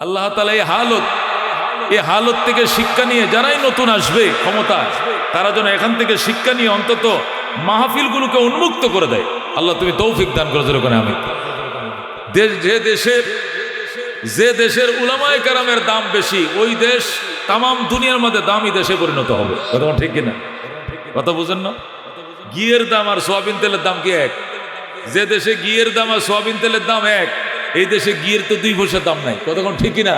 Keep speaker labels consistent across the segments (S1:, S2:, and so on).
S1: আল্লাহ তাআলা এই হালত থেকে শিক্ষা নিয়ে যারাই নতুন আসবে ক্ষমতা, তারা যেন এখান থেকে শিক্ষা নিয়ে অন্তত মাহফিলগুলোকে উন্মুক্ত করে দেয়। আল্লাহ তুমি তৌফিক দান করো যেরকম। আমি যে দেশের উলামায়ে কেরামের দাম বেশি, ওই দেশ তাম দুনিয়ার মধ্যে দামি দেশে পরিণত হবে। কথা ঠিক কিনা? কথা বুঝেন না? ঘিয়ের দাম আর সোয়াবিন তেলের দাম কি এক? যে দেশে ঘিয়ের দাম আর সোয়াবিন তেলের দাম এক, এই দেশে ঘিয়ের তো 2 পয়সার দাম নাই। কতক্ষণ ঠিক কিনা?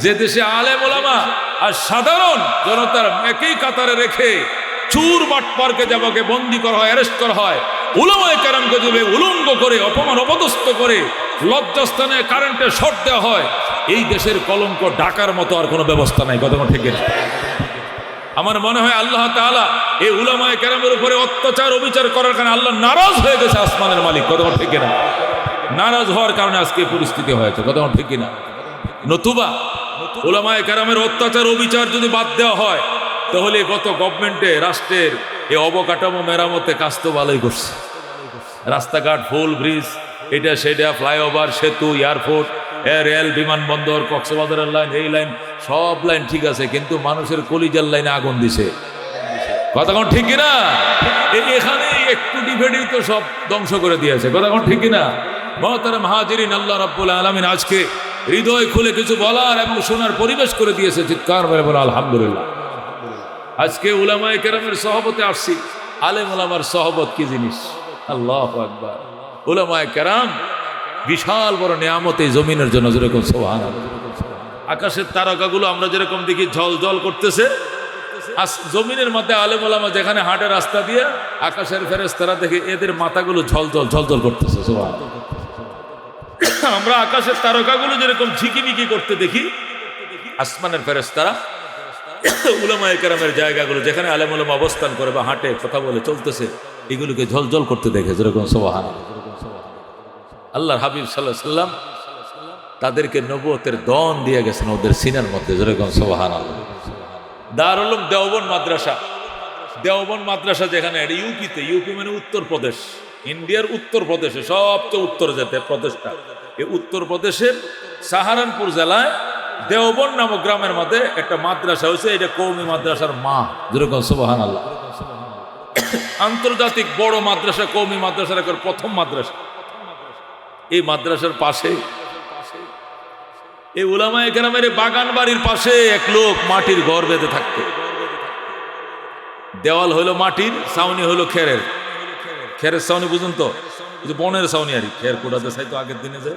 S1: যে দেশে আলেম ওলামা আর সাধারণ জনতার একই কাতারে রেখে চুর বাটপারকে যাবাকে বন্দি করা হয়, অ্যারেস্ট করা হয়, উলামায়ে কেরামকে যদি উলঙ্গ করে অপমান অপদস্থ করে লজ্জাস্থানে কারেন্টে শর্ট দেওয়া হয়, এই দেশের কলঙ্ক ঢাকার মতো আর কোনো ব্যবস্থা নাই। কতক্ষণ ঠিক কিনা? আমার মনে হয় আল্লাহ তাআলা এই উলামায়ে কেরামের উপরে অত্যাচার অবিচার করার কারণে আল্লাহ নারাজ হয়ে গেছে, আসমানের মালিক। কতক্ষণ ঠিক কিনা? নারাজ হওয়ার কারণে আজকে পরিস্থিতি হয়েছে। কতক্ষণ ঠিক কিনা? নতুবা উলামায়ে কেরামের অত্যাচার অবিচার যদি বাদ দেওয়া হয়, তাহলে গত গভর্নমেন্টে রাষ্ট্রের এই অবকাঠামো মেরামতে কাজ তো ভালোই করছে। রাস্তাঘাট, ফুল ব্রিজ, এটা সেটা, ফ্লাইওভার, সেতু, এয়ারপোর্ট, রেল, বিমানবন্দর, কক্সবাজারের লাইন, এই লাইন, সব লাইন ঠিক আছে, কিন্তু মানুষের কলিজার লাইনে আগুন দিছে। কতক্ষণ ঠিক কিনা? এখানে একটু ডিফেটেই তো সব ধ্বংস করে দিয়েছে। কতক্ষণ ঠিক কিনা? মুহতারাম হাজিরিন, আল্লাহ রাব্বুল আলামিন আজকে হৃদয় খুলে কিছু বলার এবং শোনার পরিবেশ করে দিয়েছে। চিৎকার করে বলো আলহামদুলিল্লাহ। আজকে উলামায়ে কেরামের সহবতে আসছি। আলেম ওলামার সহবত কি জিনিস? আল্লাহু আকবার। উলামায়ে কেরাম বিশাল বড় নিয়ামত এই জমিনের জন্য। যেরকম সুবহানাল্লাহ, আকাশের তারকাগুলো আমরা যেরকম দেখি ঝল ঝল করতেছে, জমিনের মধ্যে আলেম ওলামা যেখানে হাঁটে রাস্তা দিয়ে, আকাশের ফেরেশতারা দেখে এদের মাথাগুলো ঝলঝল ঝলঝল করতেছে। সুবহানাল্লাহ। আমরা আকাশের তারকাগুলো যেরকম ঝিকিমিকি করতে দেখি, আসমানের ফেরেশতারা উলামায়ে কেরামের জায়গাগুলো যেখানে আলেম ওলামা অবস্থান করে বা হাঁটে, কথা বলে, চলতেছে, এগুলোকে ঝলঝল করতে দেখে। যেরকম সুবহানাল্লাহ। আল্লাহর হাবিব সাল্লাল্লাহু আলাইহি সাল্লাম তাদেরকে নবুয়তের দন দিয়ে গেছেন ওদের সিনার মধ্যে। যেরকম সুবহানাল্লাহ। দারুল উলুম দেওবন্দ মাদ্রাসা, দেওবন্দ মাদ্রাসা যেখানে, এটা ইউপিতে, ইউপি মানে উত্তরপ্রদেশ, ইন্ডিয়ার উত্তরপ্রদেশে সবচেয়ে উত্তর যেতে প্রদেশটা, এই উত্তরপ্রদেশের সাহারানপুর জেলায় দেওবন্দ নামক গ্রামের মধ্যে একটা মাদ্রাসা হয়েছে। এটা কওমি মাদ্রাসার মা। যেরকম সুবহানাল্লাহ। আন্তর্জাতিক বড় মাদ্রাসা, কওমি মাদ্রাসার প্রথম মাদ্রাসা। এই মাদ্রাসার পাশে, এই উলামায়ে কেরামের বাগান বাড়ির পাশে এক লোক মাটির ঘর বেঁধে থাকতো। দেওয়াল হইলো মাটির, ছাউনি হইলো খেরের। খেরের ছাউনি বুঝুন তো, বনের ছাউনি আর খের কোটাতে চাইতো আগের দিনে। যে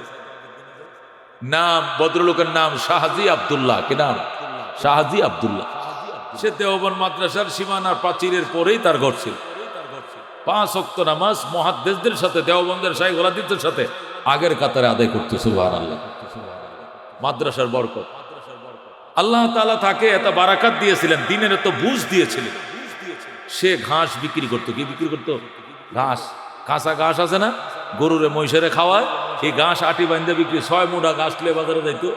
S1: নাম, ভদ্রলোকের নাম শাহজি আব্দুল্লাহ। কি নাম? শাহজি আব্দুল্লাহ। সে দেওবন্দ মাদ্রাসার সীমানার প্রাচীরের পরেই তার ঘর ছিল। 5 ওয়াক্ত নামাজ মুহাদ্দিসদের সাথে, দেওবন্দের শাইখ ওলাদিদের সাথে আগের কাতারে আদায় করতে। সুবহানাল্লাহ। মাদ্রাসার বরকত। আল্লাহ তাআলা তাকে এত বারাকাত দিয়েছিলেন, দিনের এত বুঝ দিয়েছিলেন। সে ঘাস বিক্রি করতো। কি বিক্রি করতো? ঘাস। কাঁচা ঘাস আছে না, গরুরে মহিষেরে খাওয়ায়, এই ঘাস আটি বান্ধে বিক্রি। 6 মুঠা ঘাস লে বাজারে যাইতো।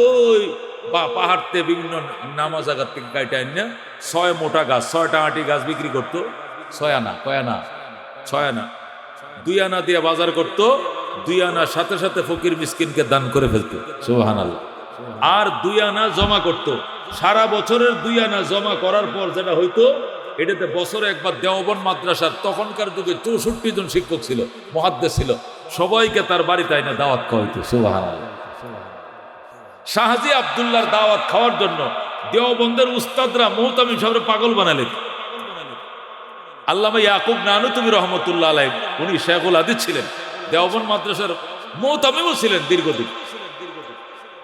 S1: ওই পাহাড়তে বিভিন্ন নামা জায়গার থেকে কাইটা আইনা 6 মোটা গাছ, 6টা আটি গাছ বিক্রি করতো। 6 আনা, কয় আনা? 6 আনা। 2 আনা দিয়ে বাজার করতো। 2 আনার সাথে সাথে ফকির মিসকিনকে দান করে ফেলতো। সুবহানাল্লাহ। আর 2 আনা জমা করতো। সারা বছরের 2 আনা জমা করার পর যেটা হইতো, এটাতে বছরে একবার দেওবন্দ মাদ্রাসার তখনকার যুগে 64 জন শিক্ষক ছিল, মুহাদ্দিস ছিল, সবাইকে তার বাড়িতে আইনা দাওয়াত খাওয়াইতো। সুবহানাল্লাহ। শাহজি আব্দুল্লাহর দাওয়াত খাওয়ার জন্য দেওবন্দের উস্তাদরা মুহতামিম সাহেবের পাগল বানালেন। আল্লামা ইয়াকুব নানুতুবি রহমতুল্লাহ আলাইহি, উনি শেখুল হাদিস ছিলেন, দেওবন্দ মাদ্রাসার মুহতামিমও ছিলেন দীর্ঘদিন।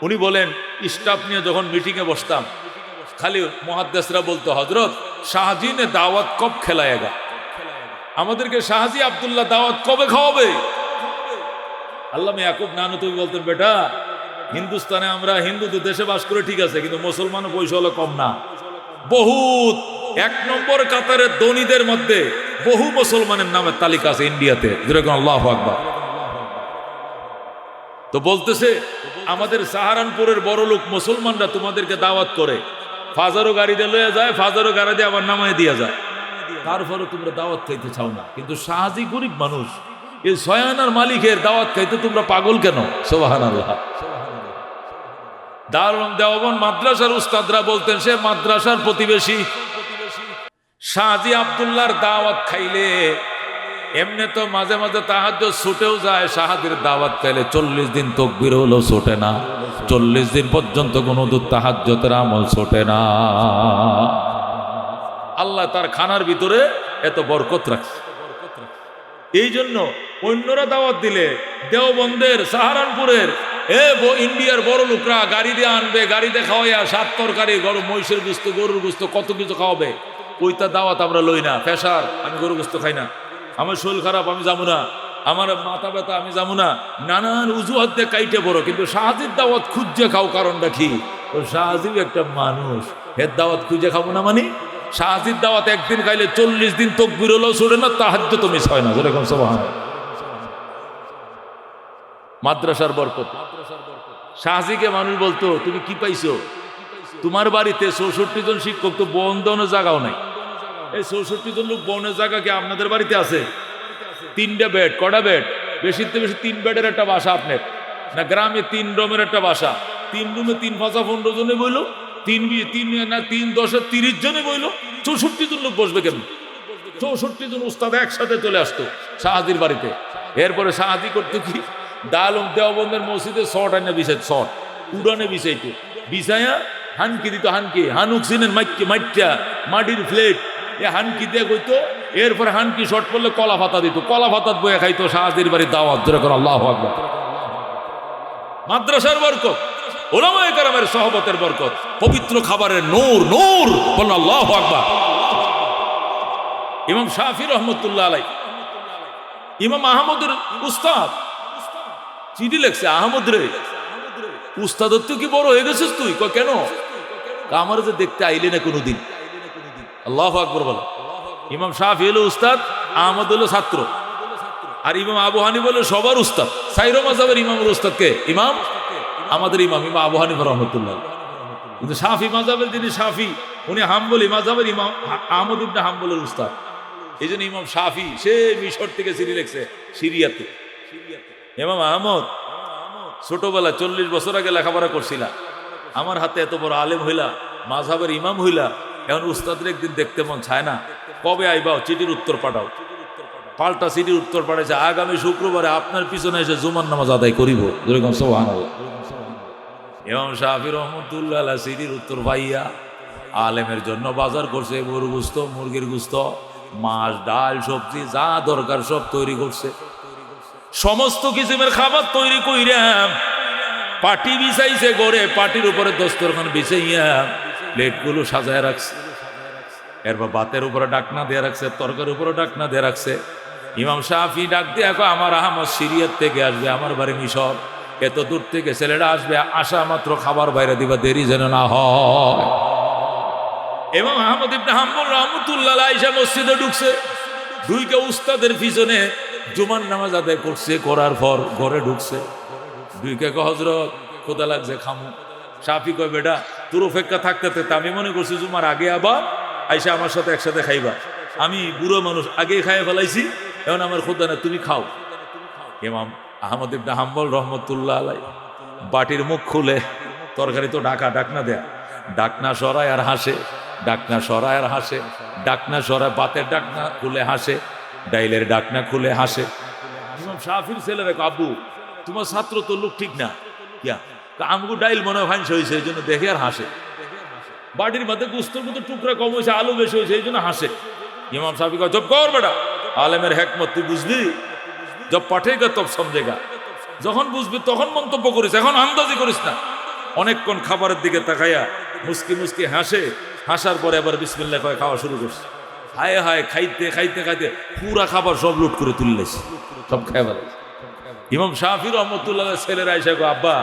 S1: উনি বলেন, স্টাফ নিয়ে যখন মিটিংয়ে বসতাম, খালি মুহাদ্দিসরা বলতো, হযরত শাহজি নে দাওয়াত কব খেলায়েগা? আমাদেরকে শাহজি আব্দুল্লাহ দাওয়াত কবে খাওয়াবে? আল্লামা ইয়াকুব নানুতুবি বলতেন, বেটা, হিন্দুস্তানে আমরা হিন্দু দেশে বাস করে ঠিক আছে, কিন্তু মুসলমানও পয়সা হলো কম না। বহুত 1 নম্বর কাতারের ধনীদের মধ্যে বহু মুসলমানের নামের তালিকা আছে ইন্ডিয়াতে। যেরকম আল্লাহু আকবার। তো বলতেছে, আমাদের সাহারানপুরের বড় লোক মুসলমানরা তোমাদেরকে দাওয়াত করে, ফাজারও গাড়িতে লয়ে যায়, ফাজারও গাড়িতে আবার নামায় দিয়ে যায়, তারপরে তোমরা দাওয়াত খাইতে চাও না। কিন্তু শাহজি গরিব মানুষ, এই 6 আনার মালিকের দাওয়াত খাইতে তোমরা পাগল কেন? সুবহানাল্লাহ। দারুল দেওবন্দ মাদ্রাসার উস্তাদরা বলতেন সে মাদ্রাসার প্রতিবেশী। শাহজি আব্দুল্লাহর দাওয়াত খাইলে এমনি তো মাঝে মাঝে তাহাজ্জুদ ছুটেও যায়, শাহাদির দাওয়াত খাইলে 40 দিন তাকবীর হলো ছোটে না, 40 দিন পর্যন্ত কোনো তাহাজ্জুদের আমল ছোটে না। আল্লাহ তার খানার ভিতরে এত বরকত রাখছে। এই জন্য অন্যরা দাওয়াত দিলে দেওবন্দের সাহারানপুরের ইন্ডিয়ার বড় লোকরা গাড়ি দিয়ে আনবে, গাড়িতে খাওয়াইয়া 7 তরকারি, গরু মহিষের গুস্ত, গরুর গুস্ত, কত কিছু খাওয়াবে। ওইটা দাওয়াত আমরা লই না। ফেসার, আমি গরু গুস্ত খাই না, আমার শরীর খারাপ আমি যাবো না, আমার মাথা ব্যথা আমি যাবো না, নানান উজুহাত দিয়ে কাইটে বড়। কিন্তু শাহজির দাওয়াত খুঁজে খাও, কারণটা কি? ও শাহজিও একটা মানুষ, এর দাওয়াত খুঁজে খাবো না মানে? শাহজির দাওয়াত একদিন খাইলে 40 দিন তাকবীর হলো ছোটে না, তাহাজ্জুদ তো মিস হয় না। যেরকম সুবহানাল্লাহ। মাদ্রাসার বরকত। শাহজিকে মানুষ বলতো তুমি কি পাইছো? তোমার বাড়িতে 64 জন শিক্ষক, তো বন্ধনের জায়গাও নাই। এই 64 জন লোক বনের জায়গা কি আপনাদের বাড়িতে আছে? 3টা বেড, কটা বেড? বেশির থেকে বেশি 3 বেডের একটা বাসা আপনার না? গ্রামে 3 রুমের একটা বাসা, 3 রুমে 3 5 15 জনে বইলো, 3 10 30 জনে বইলো, 64 জন লোক বসবে কেন? 64 জন উস্তাদ একসাথে চলে আসতো শাহজির বাড়িতে। এরপরে শাহজি করতো কি, দারুল দেওবন্দের মসজিদে শর্ট আনে বিছাইত, শর্ট উড়ানে বিছাইতো, বিছাইয়া হানকি দিত। হানকি, হানুক চিনেন? মাইটটা মাটির প্লেট, এ হানকি দিয়ে কইতো। এরপরে হানকি শর্ট পড়লে কলা পাতা দিত, কলা পাতাত বয়ে খাইতো। শাহজির বাড়ির দাওয়াত ধরে করে আল্লাহু আকবার। মাদ্রাসার বরকত, উলামায়ে কেরামের সহবতের বরকত, পবিত্র খাবারের নূর, নূর বলুন আল্লাহু আকবার। ইমাম শাফি রহমতুল্লাহ আলাইহি, ইমাম আহমদের উস্তাদ চিঠি লেখছে, আহমদ রে উস্তাদর তুই কি বড় হয়ে গেছিস তুই? কেন? আমার যে দেখতে আইলে না কোনোদিন। আল্লাহু আকবার বলো। ইমাম শাফি হলো উস্তাদ, আহমদ হলো ছাত্র, আর ইমাম আবু হানিফা হলো সবার উস্তাদ। সাইরো মাযহাবের ইমামের উস্তাদ কে? ইমাম আমাদের ইমাম আবু হানিফা রহমতুল্লাহ। কিন্তু শাফি মাযহাবের যিনি শাফি, উনি হাম্বলি মাযহাবের ইমাম আহমদ ইবনে হাম্বলের উস্তাদ। এই জন্য ইমাম শাফি সে মিশর থেকে চিঠি লিখছে সিরিয়াতে। ইমাম আহমদ ছোটবেলা 40 বছর আগে লেখাপড়া করছিলা, আমার হাতে এত বড় আলেম হইলা, মাযহাবের ইমাম হইলা, এখন উস্তাদের একদিন দেখতে মন চায় না, কবে আইবাও? চিঠির উত্তর পাঠাও। পাল্টা চিঠির উত্তর পাঠাইছে, আগামী শুক্রবারে আপনার পিছনে এসে জুমার নামাজ আদায় করিব। যেরকম সুবহানাল্লাহ। ইমাম শাফি রহমতুল্লাহ আলাইহি চিঠির উত্তর পাইয়া আলেমের জন্য বাজার করছে, গরু গুস্ত, মুরগির গুস্ত, মাছ, ডাল, সবজি যা দরকার সব তৈরি করছে। সমস্ত কিসিমের খাবার তৈরি কইরাম পাটি বিছাইছে গড়ে, পাটির উপরে দস্তরখান বিছাইয়া প্লেটগুলো সাজায় রাখছে। এরপর ভাতের উপরে ডাকনা দিয়ে রাখছে, তরকারির উপরে ডাকনা দিয়ে রাখছে। ইমাম শাফি ডাক দিয়ে আমার আহমদ সিরিয়াত থেকে আসবে, আমার বাড়ি মিশর, এত দূর থেকে ছেলেটা আসবে, আসা মাত্র খাবার বাইরে দিবা, দেরি যেন না হয়। এবং আহমদ ইবনে হাম্বল রহমতুল্লাহ আলাইহি মসজিদে ঢুকছে, ঢুকে উস্তাদের পিছনে জুমার নামাজ আদায় করছে। করার পর ঘরে ঢুকছে, ঢুকে হযরত খোদা লাগছে খামু। শাফি কয় বেটা তোর অপেক্ষা থাকতে থাকতে আমি মনে করছি জুমার আগে আবার আইসা আমার সাথে একসাথে খাইবা, আমি বুড়ো মানুষ আগেই খাইয়ে ফেলাইছি, এখন আমার খোদা না, তুমি খাও। ইমাম আহমদ ইবনে হাম্বল রহমতুল্লাহ আলাইহি বাটির মুখ খুলে, তরকারি তো ডাকনা দেয়া, ডাকনা সরায় আর হাসে, ডাকনা সরায় আর হাসে, ডাকনা সরায়, ভাতের ডাকনা খুলে হাসে, ডাইলের ডাকনা খুলে হাসে। ইমাম শাফির ছেলেরা আব্বু তোমার ছাত্র তো লোক ঠিক না, কিয়া আমগু ডাইল মনে হয় ফাইন্স হয়েছে, এই জন্য দেখে আর হাসে। বাটির মধ্যে গুস্তর মতো টুকরা কম হয়েছে, আলু বেশি হয়েছে, এই জন্য হাসে। ইমাম শাফি কয় জব কর বেটা, আলেমের হেকমত তুই বুঝলি, জব পাঠেগা তব সমঝেগা, যখন বুঝবি তখন মন্তব্য করিস, এখন আন্দাজি করিস না। অনেকক্ষণ খাবারের দিকে তাকাইয়া মুস্কি মুস্কি হাসে, হাসার পরে আবার বিসমিল্লাহ কয়ে খাওয়া শুরু করছে। হায় হায়, খাইতে খাইতে খাইতে পুরা খাবার সব লুট করে তুললেছে, সব খাই ফেলে। ইমাম শাফি রহমতুল্লাহ ছেলেরা এসে গো আব্বা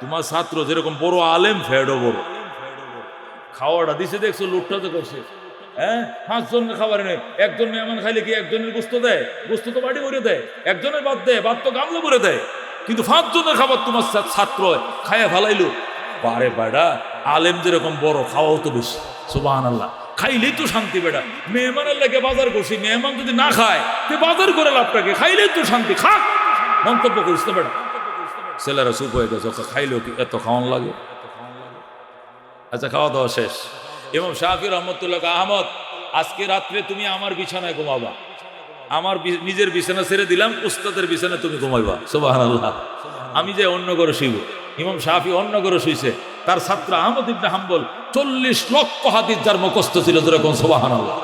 S1: তোমার ছাত্র যেরকম বড় আলেম ফেডও বড়, খাওয়াটা দিছে দেখছো, লুটটা তো করছে। হ্যাঁ 5 জনের খাবার নেই, একজন মেহমান খাইলে কি একজনের গোস্ত দেয়? গোস্ত তো বাড়ি ভরে দেয়, একজনের বাদ দেয়, বাদ তো গামলা ভরে দেয়, কিন্তু 5 জনের খাবার তোমার ছাত্র খাইয়া ফেলাইলো। বারে বেড়া আলেম যেরকম বড়, খাওয়াও তো বেশি। সুবহানাল্লাহ। খাইলেই তো শান্তি বেটা, মেহমানের লাগে বাজার করছি, মেহমান যদি না খায় তে বাজার করে লাভটাকে, খাইলেই তো শান্তি, খা মন্তব্য করিস না বেটা। ছেলেরা চুপ হয়ে গেছে, ওকে খাইলেও কি এত খাওয়ান লাগে? আচ্ছা, খাওয়া দাওয়া শেষ। ইমাম শাফি রহমতুল্লাহ, আহমদ আজকে রাত্রে তুমি আমার বিছানায় ঘুমাবা, আমার নিজের বিছানা ছেড়ে দিলাম, উস্তাদের বিছানায় তুমি ঘুমাইবা। সুবহানাল্লাহ। আমি যে অন্য ঘরে শুইব। ইমাম শাফি অন্য ঘরে শুইছে, তার ছাত্র আহমদ ইবনে হাম্বল 40 লক্ষ হাদিস যার মুখস্থ ছিল, যেরকম সুবহানাল্লাহ,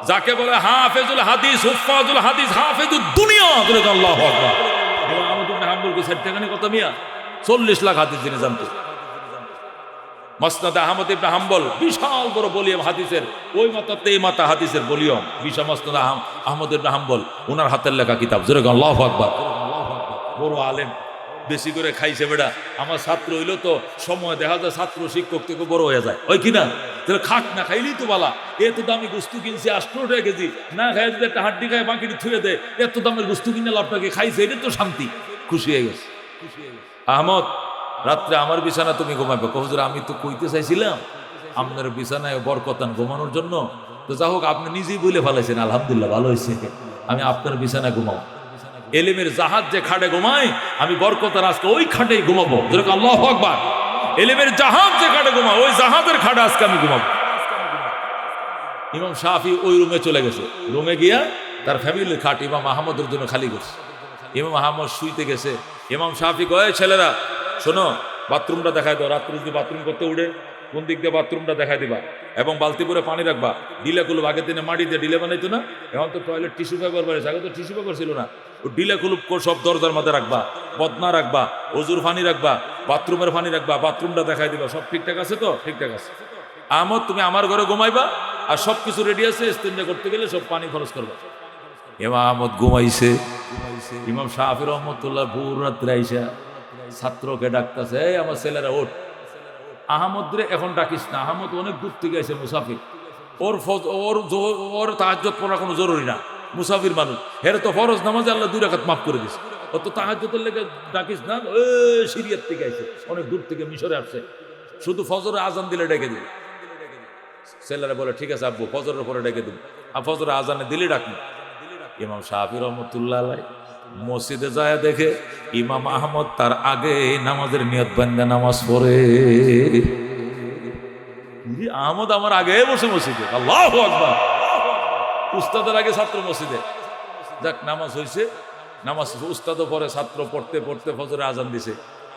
S1: যাকে বলে হাফেজুল হাদিস, হুফাজুল হাদিস, হাফেজুদ দুনিয়া, যেরকম আল্লাহু আকবার। আহমদ ইবনে হাম্বলকে 60 টাকা কত মিয়া? 40 লাখ হাদিস যিনি জানতো। মসনাদ আহমদ ইবনে হাম্বল বিশাল বড় বলিয়ম হাদিসের, ওই মাথাতে এই মাথা হাদিসের বলিয়ম বিশাল মসনাদ আহমদ ইবনে হাম্বল, ওনার হাতের লেখা কিতাব, যেরকম আল্লাহু আকবার। বড় আলেম, বেশি করে খাইছে বেটা। আমার ছাত্র হইলো তো সময় দেখা যায় ছাত্র শিক্ষক থেকে বড় হয়ে যায়, ওই কিনা? তাহলে খাক না খাইলেই তো বালা। এত দামি গুস্তু কিনছে 18 টাকা কেজি, না খাই যদি একটা হাড্ডি খায় বাকিটি থুয়ে দেয়, এত দামের গুস্তু কিনে লাভটাকে খাইছে, এটা তো শান্তি। খুশি হয়ে গেছে। আহমদ, রাত্রে আমার বিছানা তুমি ঘুমাবে। হুজুর আমি তো কইতে চাইছিলাম আপনার বিছানায় বরকতান ঘুমানোর জন্য, তো যা হোক আপনি নিজেই বলে ফেলাইছেন, আলহামদুলিল্লাহ ভালো হয়েছে, আমি আপনার বিছানায় ঘুমাবো। এলেমের জাহাজ যে খাটে ঘুমাই, আমি বরকতার আজকে ওই খাটেই ঘুমাবো, যেরকম আল্লাহু আকবার। এলেমের জাহাজ যে খাটে ঘুমায়, ওই জাহাজের খাটে আজকে আমি ঘুমাবো। ইমাম শাফি ওই রুমে চলে গেছে, রুমে গিয়া তার ফ্যামিলির খাট ইমাম আহমদের জন্য খালি করছে। ইমাম আহমদ শুইতে গেছে, ইমাম শাফি কয় ছেলেরা শোনো, বাথরুমটা দেখায় দাও, রাত্রে যদি বাথরুম করতে উঠে কোন দিক দিয়ে বাথরুমটা দেখায় দিবা, এবং বালতি করে পানি রাখবা। ডিলা কুলুপ, আগের দিনে মাটি দিয়ে ডিলে বানাইতো না, এখন তো টয়লেট টিস্যু পেপার বানিয়েছে, আগে তো টিস্যু পেপার ছিল না। ও ডিলা কুলুপ সব দরজার মধ্যে রাখবা, বদনা রাখবা, অজুর পানি রাখবা, বাথরুমের পানি রাখবা, বাথরুমটা দেখায় দিবা। সব ঠিকঠাক আছে তো? ঠিকঠাক আছে। আহমদ তুমি আমার ঘরে ঘুমাইবা, আর সব কিছু রেডি আছে, ইস্তেঞ্জা করতে গেলে সব পানি খরচ করবা। ইমাম আহমদ ঘুমাইছে। ইমাম শাফি রহমতুল্লাহ ভোর রাত্রে আইসা ছাত্রকে ডাকতেছে, এই আমার ছেলেরা ওঠ। আহমদ রে এখন ডাকিস না, আহমদ অনেক দূর থেকে আছে, মুসাফির। ওর তাহাজ্জুদ পড়া কোনো জরুরি না, মুসাফির মানুষ। হেরে তো ফরজ নামাজে আল্লাহ 2 রাকাত মাফ করে দিছে, ও তো তাহাজ্জুদের লেগে ডাকিস না। সিরিয়ার থেকে আইছে, অনেক দূর থেকে, মিশরে আসছে, শুধু ফজরে আজান দিলে ডেকে দিবে। ছেলেরা বলে ঠিক আছে আব্বু, ফজরের পরে ডেকে দিব। আর ফজরে আজানে দিলে ডাকবো। ইমাম শাফি রহমতুল্লাহ আলাইহি মসজিদে যায়, দেখে ইমাম আহমদ তার আগে নামাজের নিয়ত বান্দা নামাজ পড়ে। আহমদ আমার আগে বসে মসজিদে, আল্লাহু আকবার। উস্তাদের আগে ছাত্র মসজিদে। যাক, নামাজ হয়েছে, নামাজ উস্তাদও পড়ে, ছাত্র পড়তে পড়তে ফজরে আজান দিছে,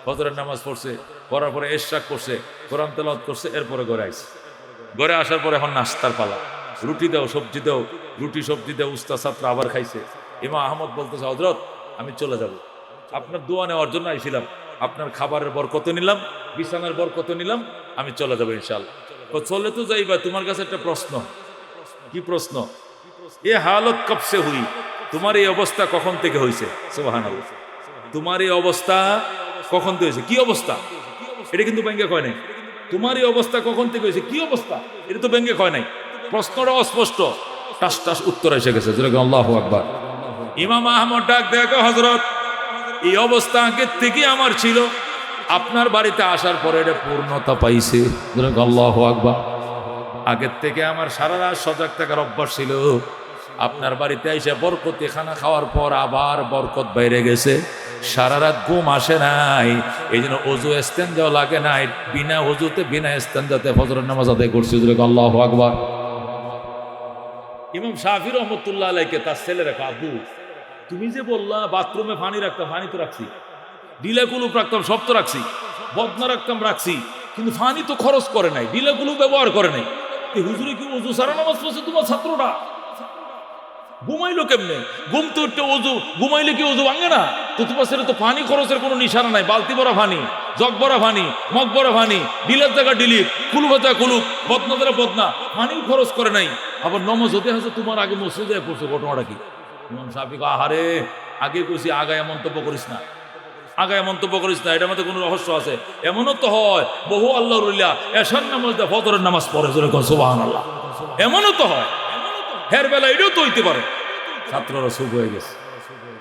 S1: ফজরের নামাজ পড়ছে, পড়ার পরে ইশরাক করছে, কোরআন তেলাওয়াত করছে, এরপরে ঘরে আইছে। ঘরে আসার পরে এখন নাস্তার পালা, রুটি দাও সবজি দাও, রুটি সবজি দাও। উস্তাদ ছাত্র আবার খাইছে। ইমাম আহমদ বলতেছে, হযরত আমি চলে যাব, আপনার দোয়া নেওয়ার জন্য আইছিলাম, আপনার খাবারের বরকত নিলাম, বিছানার বরকত নিলাম, আমি চলে যাবো ইনশাআল্লাহ। চলে তো যাইবা, তোমার কাছে একটা প্রশ্ন। কি প্রশ্ন? এ হালত কবসে হুই, তোমার এই অবস্থা কখন থেকে হয়েছে? সুবহানাল্লাহ। তোমার এই অবস্থা কখন থেকে হয়েছে? কি অবস্থা? এটা কিন্তু ব্যাংকে কয় নাই। তোমার এই অবস্থা কখন থেকে হয়েছে, কি অবস্থা, এটা তো ব্যাংকে কয় নাই। প্রশ্নটা অস্পষ্ট, টাস টাস উত্তর এসে গেছে, যেরকম আল্লাহু আকবার। ইমাম আহমদ ডাক দেখো, হযরত এই অবস্থা আগের থেকে আমার ছিল, আপনার বাড়িতে আসার পরে এটা পূর্ণতা পাইছে, যেরকম আল্লাহু আকবার। আগের থেকে আমার সারা রাত সজাগ থাকার অভ্যাস ছিল, আপনার বাড়িতে এসে বরকতি খানা খাওয়ার পর আবার বরকত বাইরে গেছে, সারা রাত ঘুম আসে নাই, এই জন্য অজু ইস্তেঞ্জাও লাগে নাই, বিনা অজুতে বিনা ইস্তেঞ্জাতে ফজরের নামাজ আদায় করছি, যেরকম আল্লাহু আকবার। ইমাম শাফি রহমতুল্লাহ আলাইকে তার ছেলে রেখা, আব্বু তুমি যে বললা বাথরুমে পানি রাখতাম, পানি তো রাখছি, ডিলা কুলুপ রাখতাম, সব তো রাখছি, বদনা রাখতাম, রাখছি, কিন্তু পানি তো খরচ করে নাই, ডিলা কুলুপ ব্যবহার করে নাই। হুজুরে কি অজু সারা নামাজ পড়ছে তোমার ছাত্ররা? ঘুমাইলো কেমনে? ঘুম তো উঠতে অজু, ঘুমাইলে কি অজু ভাঙে না? তো তোমার ছেলে তো পানি খরচের কোনো নিশানা নাই, বালতি ভরা পানি, জগ ভরা পানি, মগ ভরা পানি, ডিলের জায়গা ডিলিপ, কুলুপ জায়গা কুলুপ, বদনা জায়গা বদনা, পানিও খরচ করে নাই। আবার নমাজ হতে আছে তোমার আগে মসজিদে পড়ছে, ঘটনাটা কি? ইমাম শাফি কয়, আহারে আগে কইছি আগায় মন্তব্য করিস না, আগায় মন্তব্য করিস না, এটার মধ্যে কোনো রহস্য আছে। এমনও তো হয় বহু আল্লাহর ওলিয়া এশার নামাজ দেয়, ফজরের নামাজ পড়ে, যেরকম সুবহানাল্লাহ। এমনও তো হয়, হের বেলা এটাও তো হইতে পারে। ছাত্ররা চুপ হয়ে গেছে।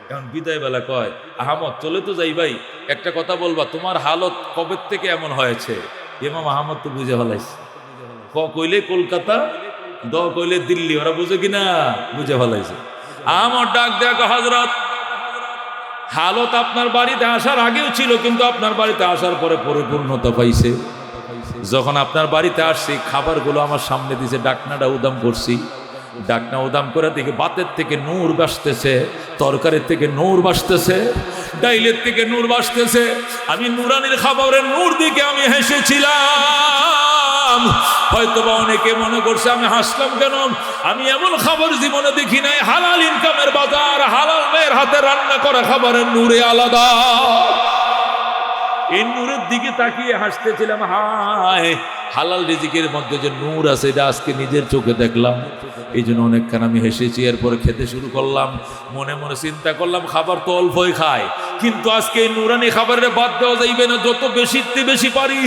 S1: এখন বিদায় বেলা কয়, আহমদ চলে তো যাই ভাই, একটা কথা বলবা, তোমার হালত কবে থেকে এমন হয়েছে? ইমাম আহমদ তো বুঝে ফেলাইছে, ক কইলে কলকাতা, দ কইলে দিল্লি, ওরা বুঝে কিনা? বুঝে ফেলাইছে। আহমদ ডাক দেয়া, হযরত হালত আপনার বাড়িতে আসার আগেও ছিল, কিন্তু আপনার বাড়িতে আসার পরে পরিপূর্ণতা পাইছে। যখন আপনার বাড়িতে আসছি, খাবারগুলো আমার সামনে দিয়েছে, ডাকনাটা উদাম করছি, ডাকনা উদাম করে দেখি বাতের থেকে নূর বাসতেছে, তরকারির থেকে নূর বাসতেছে, ডাইলের থেকে নূর বাসতেছে। আমি নুরানির খাবারের নূর দিকে আমি হেসেছিলাম। হয়তোবা অনেকে মনে করছে আমি হাসলাম কেন, আমি এমন খাবার জীবনে দেখি নাই। হালাল ইনকামের বাজার, হালাল মেয়ের হাতে রান্না করা খাবারের নূরে আলাদা। এই নূরের দিকে তাকিয়ে হাসতেছিলাম। হায়, হালাল রিজিকের মধ্যে যে নূর আছে এটা আজকে নিজের চোখে দেখলাম, এই জন্য অনেকক্ষণ আমি হেসেছি। এরপরে খেতে শুরু করলাম, মনে মনে চিন্তা করলাম খাবার তো অল্পই খায়, কিন্তু আজকে এই নুরানি খাবারের বাদ দেওয়া যাইবে না। যত বেশি পারি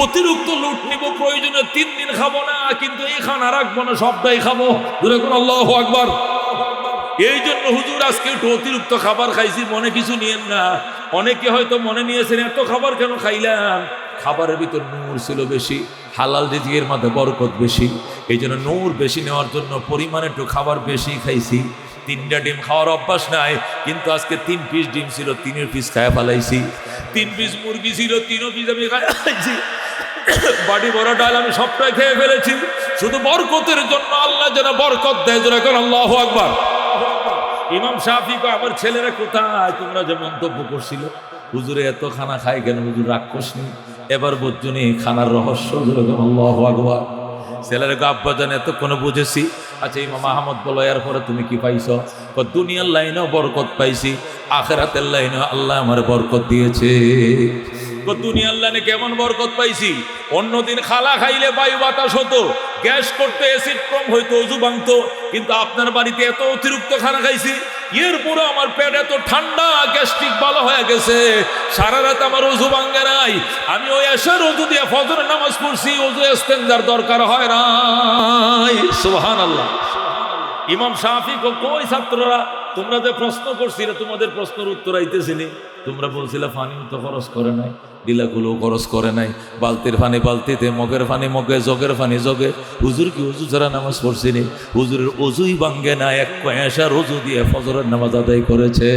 S1: অতিরিক্ত লুট নিব, প্রয়োজনে 3 দিন খাবো না, কিন্তু এই খানা রাখবো না, সবটাই খাবো। আল্লাহু আকবার। এই জন্য হুজুর আজকে একটু অতিরিক্ত খাবার খাইছি, মনে কিছু নিয়েন না। অনেকে হয়তো মনে নিয়েছেন এত খাবার কেন খাইলাম, খাবারের ভিতর নূর ছিল বেশি, হালাল রিজিকের মধ্যে বরকত বেশি। এই জন্য নূর বেশি নেওয়ার জন্য পরিমাণে একটু খাবার বেশি খাইছি। 3টা ডিম খাওয়ার অভ্যাস নাই, কিন্তু আজকে 3 পিস ডিম ছিল, 3 পিস খায়া ফেলাইছি। 3 পিস মুরগি ছিল, 3 পিস আমি খাইছি। বাড়ি বড় ডাল আমি সবটাই খেয়ে ফেলেছি, শুধু বরকতের জন্য। আল্লাহ যেন বরকত দেয়, যেন এখন আল্লাহু আকবার। ইমাম শাফি কো, আমার ছেলেরা কোথায়? তোমরা যে মন্তব্য করছিল হুজুরে এত খানা খায় কেন, হুজুর রাক্ষস নেই। এবার বুঝছনি খানার রহস্য। আল্লাহু আকবার। ছেলেরা গো, আব্বা জান এতক্ষণ বুঝেছি। আচ্ছা ইমাম আহমদ বলো, এরপরে তুমি কি পাইছো? দুনিয়ার লাইনেও বরকত পাইছি, আখিরাতের লাইনেও আল্লাহ আমার বরকত দিয়েছে। দুনিয়ার লাইনে কেমন বরকত পাইছি? অন্যদিন খালা খাইলে বায়ু বাতাস হতো, গ্যাস করতে, অ্যাসিড কম হইতো, ওযু ভাঙতো, কিন্তু আপনার বাড়িতে এত অতিরিক্ত খানা খাইছি, এরপরে আমার পেট এত ঠান্ডা, গ্যাস্ট্রিক ভালো হয়ে গেছে, সারা রাত আমার ওযু ভাঙে নাই। আমি ওই এশার ওযু দিয়ে ফজরের নামাজ পড়ছি, ওযু ইস্তেনজার দরকার হয় নাই। সুবহানাল্লাহ। ইমাম শাফি কই ছাত্ররা, তোমরা যে প্রশ্ন করছিলে, তোমাদের প্রশ্নের উত্তর আইতেছিনি। তোমরা বলছিলে পানিও তো খরচ করে নাই, ডিলাগুলো খরচ করে নাই, বালতির পানি বালতিতে, মগের পানি মগে, জগের পানি জগে। হুজুর কি ওযু ছাড়া নামাজ পড়ছিনি? হুজুরের ওযুই ভাঙ্গে না, এক কয়েশার ওযু দিয়ে ফজরের নামাজ আদায় করেছে।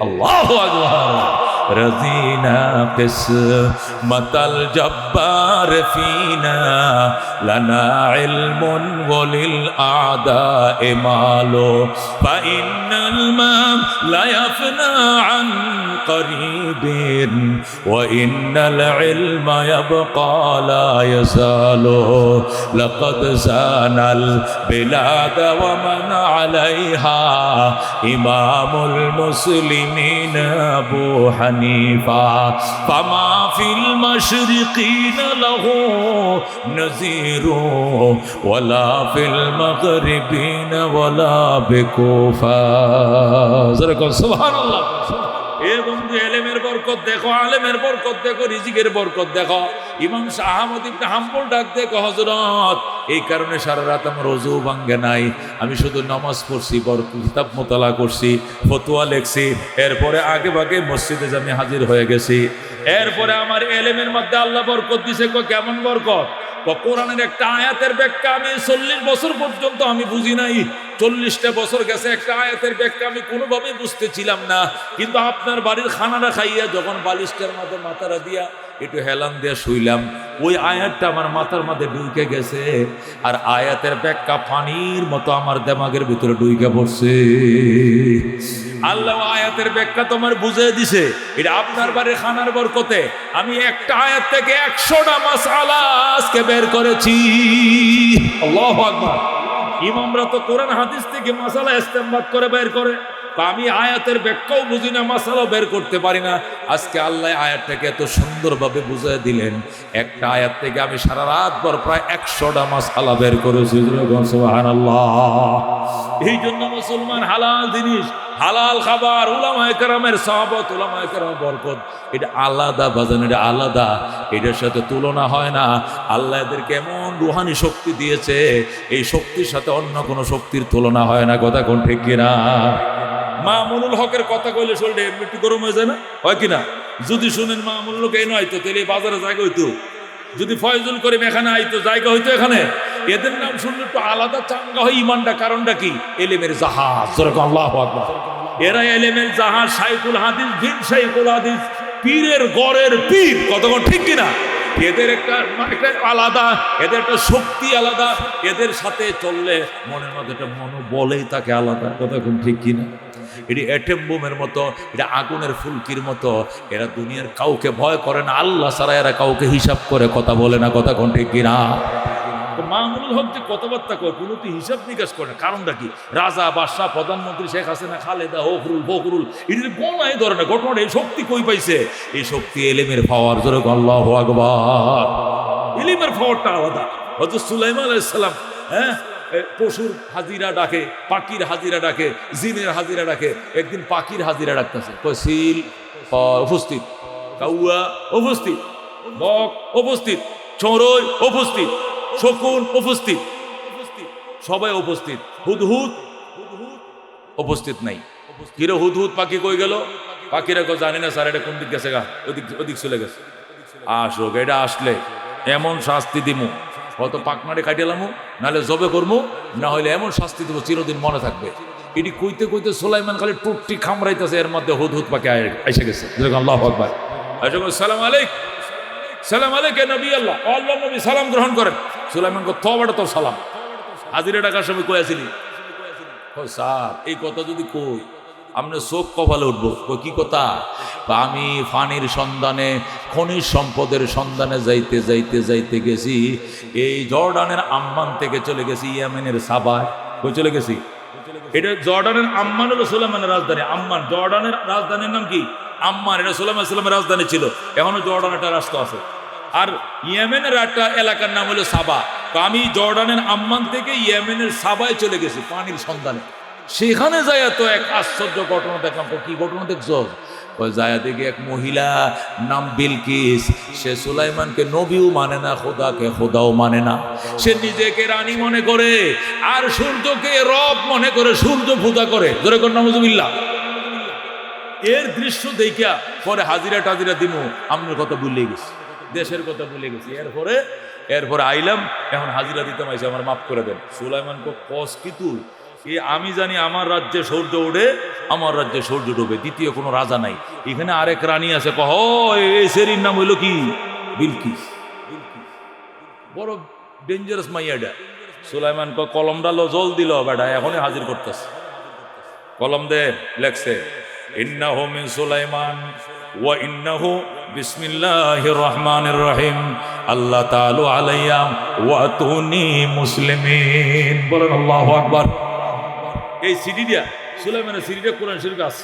S1: আল্লাহু আকবার। রাজিনা কিসমতাল জব্বার ফিনা, লানা ইলমুন ওয়ালিল আদায়ে মালো, ফা ইন্নাল মাম লা ইয়াফনা আন করিবিন, ওয়া ইন্নাল ইলমা ইয়াবকা লা ইয়াজালু, লাকাদ জানাল বিলাদ ওয়া মান আলাইহা, ইমামুল মুসলিমিন আবু হানিফা, ফামা ফিল মাশরিকিনা লাহু নযীরু, ওয়ালা ফিল মাগরিবিনা ওয়ালা বিকুফা। সুবহানাল্লাহ। এ বন্ধু, এলেমের বরকত দেখো, আলেমের বরকত দেখো, রিজিকের বরকত দেখো। ইমাম আহমদ ইবনে হাম্বল ডাক দেখো, হযরত এই কারণে সারা রাত আমার ওযু ভাঙ্গে নাই, আমি শুধু নামাজ পড়ছি, কিতাব মোতালা করছি, ফতোয়া লেখছি, এরপরে আগে ভাগে মসজিদে আমি হাজির হয়ে গেছি। এরপরে আমার এলেমের মধ্যে আল্লাহ বরকত দিছে। কেমন বরকত? কোরআনের একটা আয়াতের ব্যাখ্যা আমি 40 বছর পর্যন্ত আমি বুঝি নাই। 40টা বছর গেছে, একটা আয়াতের ব্যাখ্যা আমি কোনোভাবেই বুঝতেছিলাম না। কিন্তু আপনার বাড়ির খানাটা খাইয়া যখন বালিশটার মধ্যে মাথাটা দিয়া একটু হেলান দিয়ে শুইলাম, ওই আয়াতটা আমার মাথার মধ্যে ঢুকে গেছে, আর আয়াতের ব্যাখ্যা পানির মতো আমার দিমাগের ভিতরে ঢুকে পড়ছে। আল্লাহ আয়াতের ব্যাখ্যা তোমার বুঝিয়ে দিছে, এটা আপনার বাড়ির খানার বরকতে। আমি একটা আয়াত থেকে 100টা মাসআলা আজকে বের করেছি। আল্লাহু আকবার। ইমামরা তো কোরআন হাদিস থেকে মাসালা ইস্তেমবাদ করে বের করে, আমি আয়াতের ব্যাখ্যাও বুঝি না, মাসালাও বের করতে পারি না। আজকে আল্লাহ আয়াতটাকে এত সুন্দরভাবে বুঝিয়ে দিলেন, একটা আয়াত থেকে আমি সারা রাত ভর প্রায় 100টা মাসআলা বের করেছি। সুবহানাল্লাহ। এই জন্য মুসলমান হালাল জিনিস, হালাল খাবার, উলামায়ে কেরামের সাহাবত, উলামায়ে কেরামের বরকত, এটা আলাদা বাজান, এটা আলাদা, এটার সাথে তুলনা হয় না। আল্লাহ এদেরকে এমন রুহানি শক্তি দিয়েছে, এই শক্তির সাথে অন্য কোনো শক্তির তুলনা হয় না। কথা কোন ঠিক কিনা? মামুনুল হকের কথা কইলে শরীরটা একটু গরম হয়ে যায় না? হয় কিনা? যদি শুনেন মামুনুল হক এই নয়তো, তাহলে বাজারে জায়গা হইতো। যদি ফয়জুল করিম এখানে আইতো, জায়গা হইতো এখানে। এদের নাম শুনলে একটু আলাদা চাঙ্গা হয় ইমানটা। কারণটা কি? এলেমের জাহাজ। আল্লাহু আকবার। এরা এলেমের জাহাজ, শাইখুল হাদিস বিন শাইখুল হাদিস, পীরের গড়ের পীর। কতক্ষণ ঠিক কিনা? এদের একটা আলাদা, এদের একটা শক্তি আলাদা, এদের সাথে চললে মনের মধ্যে একটা মনোবলেই থাকে আলাদা। কতক্ষণ ঠিক কিনা? এটি অ্যাটম বোমের মতো, এটা আগুনের ফুলকির মতো। এরা দুনিয়ার কাউকে ভয় করে না, আল্লাহ ছাড়া এরা কাউকে হিসাব করে কথা বলে না। কতক্ষণ ঠিক কিনা? মামুনুল হক যে কথাবার্তা কয়, কোনো তো হিসাব নিকাশ করে না। কারণটা কি? রাজা, বাদশাহ, প্রধানমন্ত্রী, শেখ হাসিনা, খালেদা, হকরুল, বকরুল, এটি গণায় ধরে না। ঘটনাটা এই শক্তি কই পাইছে? এই শক্তি এলেমের পাওয়ার। জোরে আল্লাহু আকবার। এলেমের পাওয়ারটা আলাদা। হযরত সুলাইমান আলাইহিস সালাম পশুর হাজিরা ডাকে, পাখির হাজিরা ডাকে, জিনের হাজিরা ডাকে। একদিন পাখির হাজিরা ডাকতেছে, সিল উপস্থিত, কাউয়া উপস্থিত, বক উপস্থিত, চড়ুই উপস্থিত, শকুন উপস্থিত, সবাই উপস্থিত। হুদহুদ উপস্থিত নাই। কিরে হুদহুদ পাখি কই গেল? পাখিরা কেউ জানি না স্যার, এটা কোন দিক গেছে, গা ওদিক চলে গেছে। আসুক, এটা আসলে এমন শাস্তি দিমু, হয়তো পাকনারে কাটিলামু, নাহলে জবে করবো, না হলে এমন শাস্তি দেবো চিরদিন মনে থাকবে। এটি কইতে কইতে সুলাইমান খালি টুকটি খামড়াইতেছে, এর মধ্যে হুদহুদ পাখি এসে গেছে। আল্লাহু আকবার। সালাম আলাইক, সালাম আলাইক নবী আল্লাহ, আল্লাহ নবী সালাম গ্রহণ করেন। সুলাইমান কো তবাটা তোর সালাম। হাজিরা ডাকার সময় কই আসিনি? স্যার এই কথা যদি কই আপনি চোখ কপালে উঠবো। কি কথা? আমি ফানির সন্ধানে, খনিজ সম্পদের সন্ধানে যাইতে যাইতে যাইতে গেছি এই জর্ডানের আম্মান থেকে চলে গেছি ইয়েমেনের সাবায়। কই চলে গেছি? এটা জর্ডানের আম্মান হলো সুলাইমানের রাজধানী। আম্মান জর্ডানের রাজধানীর নাম কি? আম্মান। এটা সুলাইমান সালামের রাজধানী ছিল। এখনো জর্ডান একটা রাষ্ট্র আছে। আর ইয়েমেনের একটা এলাকার নাম হলো সাবা। তো আমি জর্ডানের আম্মান থেকে ইয়েমেনের সাবায় চলে গেছি পানির সন্ধানে। সেখানে যাইয়া তো এক আশ্চর্য ঘটনা দেখলাম। কি ঘটনা দেখছো? যায়া দেখি এক মহিলা নাম বিলকিস, সে সুলাইমানকে নবীও মানে না, খোদাকে খোদাও মানে না। সে নিজেকে রানী মনে করে আর সূর্যকে রব মনে করে, সূর্য পূজা করে। জোরে কর নাউজুবিল্লাহ। এর দৃশ্য দেখিয়া পরে হাজিরা টাজিরা দিমু, আপনার কথা ভুলে গেছি, দেশের কথা ভুলে গেছি। এরপরে আইলাম, এখন হাজিরা দিতাম, আইসে আমার মাফ করে দেন। সুলাইমান কস কি তুই? আমি জানি আমার রাজ্যে সূর্য ওঠে, আমার রাজ্যে সূর্য ডুবে, দ্বিতীয় কোনো রাজা নাই। এখানে আরেক রানী আছে, কহ এই সেরির নাম হইল কি? বিলকিস। বড় ডেঞ্জারাস মাইয়াডা। সুলাইমান কলমটা লো, জল দিল বেটা, এখনই হাজির করতেছে। কলম দে, লেখছে ইন্নাহু মিন সুলাইমান ওয়া ইন্নাহু বিসমিল্লাহির রহমানির রহিম আল্লাহ তাআলা আলাইয়া ওয়া তুনি মুসলিমিন। বলেন আল্লাহু আকবার। এই সিডিটা সুলাইমানের সিডিটা কোরআন শরীফে আছে।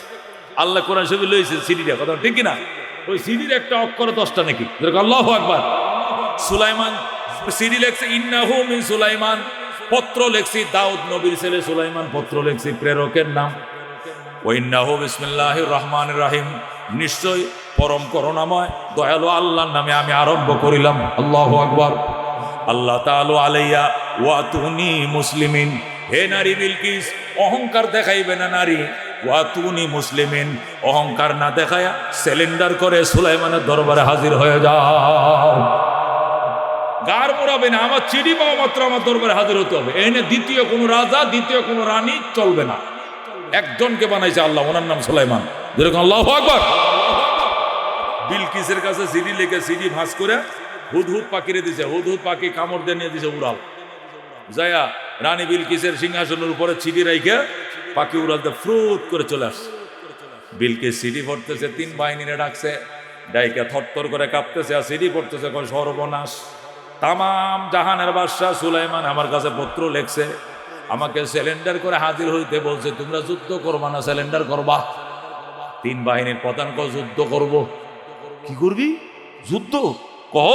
S1: আল্লাহ কোরআন শরীফে লইছেন সিডিটা, কথা ঠিক কিনা? ওই সিডির একটা অক্ষর 10টা নাকি। আল্লাহু আকবার। সুলাইমান সিডি লেখছে ইন্নাহু মিন সুলাইমান, পত্র লেখছি দাউদ নবীর ছেলে সুলাইমান, পত্র লেখছি প্রেরকের নাম। ওয়াইন্নাহু বিসমিল্লাহির রহমানির রহিম, নিশ্চয় পরম করুণাময় দয়ালু আল্লাহর নামে আমি আরম্ভ করিলাম। আল্লাহু আকবার। আল্লাহ তাআলা আলাইয়া ওয়া তুনি মুসলিমিন, হে নারী বিলকিস অহংকার দেখাইবে না নারী। ওয়া তুনি মুসলিমিন, অহংকার না দেখায়া সিলিন্ডার করে সুলাইমানের দরবারে হাজির হয়ে যাও। গার মোড়াবে না, আমার চিঠি পাওয়া মাত্র আমার দরবারে হাজির হতে হবে। এনে দ্বিতীয় কোনো রাজা, দ্বিতীয় কোনো রানী চলবে না। একজনকে বানাইছে আল্লাহ, ওনার নাম সুলাইমান। যেরকম আল্লাহু আকবার। বিলকিসের কাছে সিডি লিখে, সিডি ভাঁজ করে হুদহুদ পাখিরে দিছে। হুদহুদ পাখি কামড় দিয়ে নিয়ে দিছে উড়াল। যায়া রানী বিলকিসের সিংহাসনের উপরে সিডি রাইখে পাখি উড়ালতে ফ্রুট করে চলে আসছে। বিলকিস সিডি পড়তেছে, 3 বাহিনীরে ডাকছে, ডাইকে থরথর করে কাঁপতেছে আর সিডি পড়তেছে। সর্বনাশ, তামাম জাহানের বাদশা সুলাইমান আমার কাছে পত্র লেখছে, আমাকে সিলিন্ডার করে হাজির হইতে বলছে। তোমরা যুদ্ধ করবা না সিলিন্ডার করবা? 3 বাহিনীর প্রধান কয় যুদ্ধ করব। কি করবি? যুদ্ধ কহ।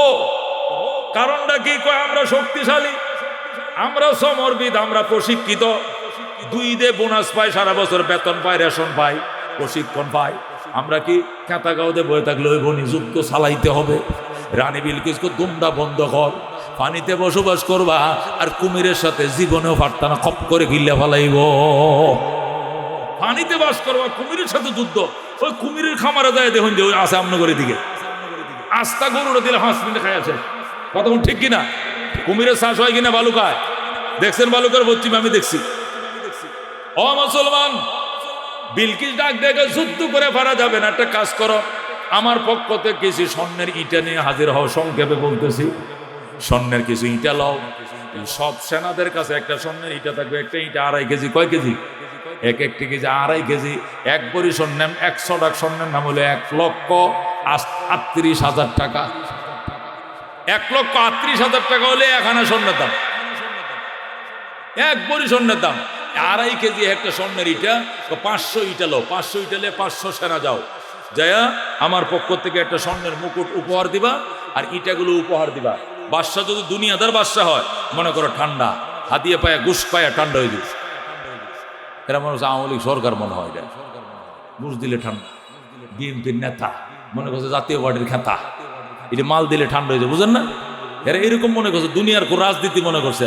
S1: কারণটা কি? কয় আমরা শক্তিশালী, আমরা সমরবিদ, আমরা প্রশিক্ষিত। 2 ঈদে বোনাস পাই, সারা বছর বেতন পাই, রেশন পাই, প্রশিক্ষণ পাই। আমরা কি কাঁথা গাঁওতে বয়ে থাকলে ওই বনি? যুদ্ধ চালাইতে হবে। রানী বিলকিসকে দুমটা বন্ধ কর, পানিতে বসবাস করবা আর কুমিরের সাথে জীবনেও পারতা না, খপ করে গিল্লা ফেলাইব। পানিতে বাস করবা, কুমিরের সাথে যুদ্ধ। ওই কুমিরের খামারে যায় দেখুন যে ওই আছে আমনগরের দিকে, আস্তা গরুটা দিলে 5 মিনিটে খাই আছে। কতক্ষণ ঠিক কিনা? কুমিরের শ্বাস হয় কিনা বালুকায়? দেখছেন বালুকার বচ্চিম? আমি দেখছি। ও মুসলমান, বিলকিস ডাক দেখে যুদ্ধ করে পারা যাবে না, একটা কাজ করো, আমার পক্ষ থেকে কিছু স্বর্ণের ইটা নিয়ে হাজির হও। সংক্ষেপে বলতেছি, স্বর্ণের কিছু ইটা লও। সব সেনাদের কাছে একটা স্বর্ণের ইটা থাকবে, একটা ইটা 2.5 কেজি। কয় কেজি? এক একটি কেজি 2.5 কেজি। এক বড়ি স্বর্ণের 100 টাকা স্বর্ণের নাম হলো 1,38,000 টাকা। 1,38,000 টাকা হলে 1 আনা স্বর্ণের দাম, এক বড়ি স্বর্ণের দাম। 2.5 কেজি একটা স্বর্ণের ইটা, 500 ইটা লো। 500 ইটা লে 500 সেনা যাও, যায়া আমার পক্ষ থেকে একটা স্বর্ণের মুকুট উপহার দিবা, আর ইটাগুলো উপহার দিবা। বাদশা যদি দুনিয়াদার বাদশা হয়, মনে করো ঠান্ডা হাতিয়ে পায়া ঘুষ পায়া ঠান্ডা হয়ে গেছে, এরা মনে হচ্ছে আওয়ামী লীগ সরকার মনে হয়, এটা ঘুষ দিলে ঠান্ডা। বিএনপির নেতা মনে করছে জাতীয় পার্টির খেতা, এটা মাল দিলে ঠান্ডা হয়ে যায়, বুঝেন না? এরা এরকম মনে করছে, দুনিয়ার কোন রাজনীতি মনে করছে।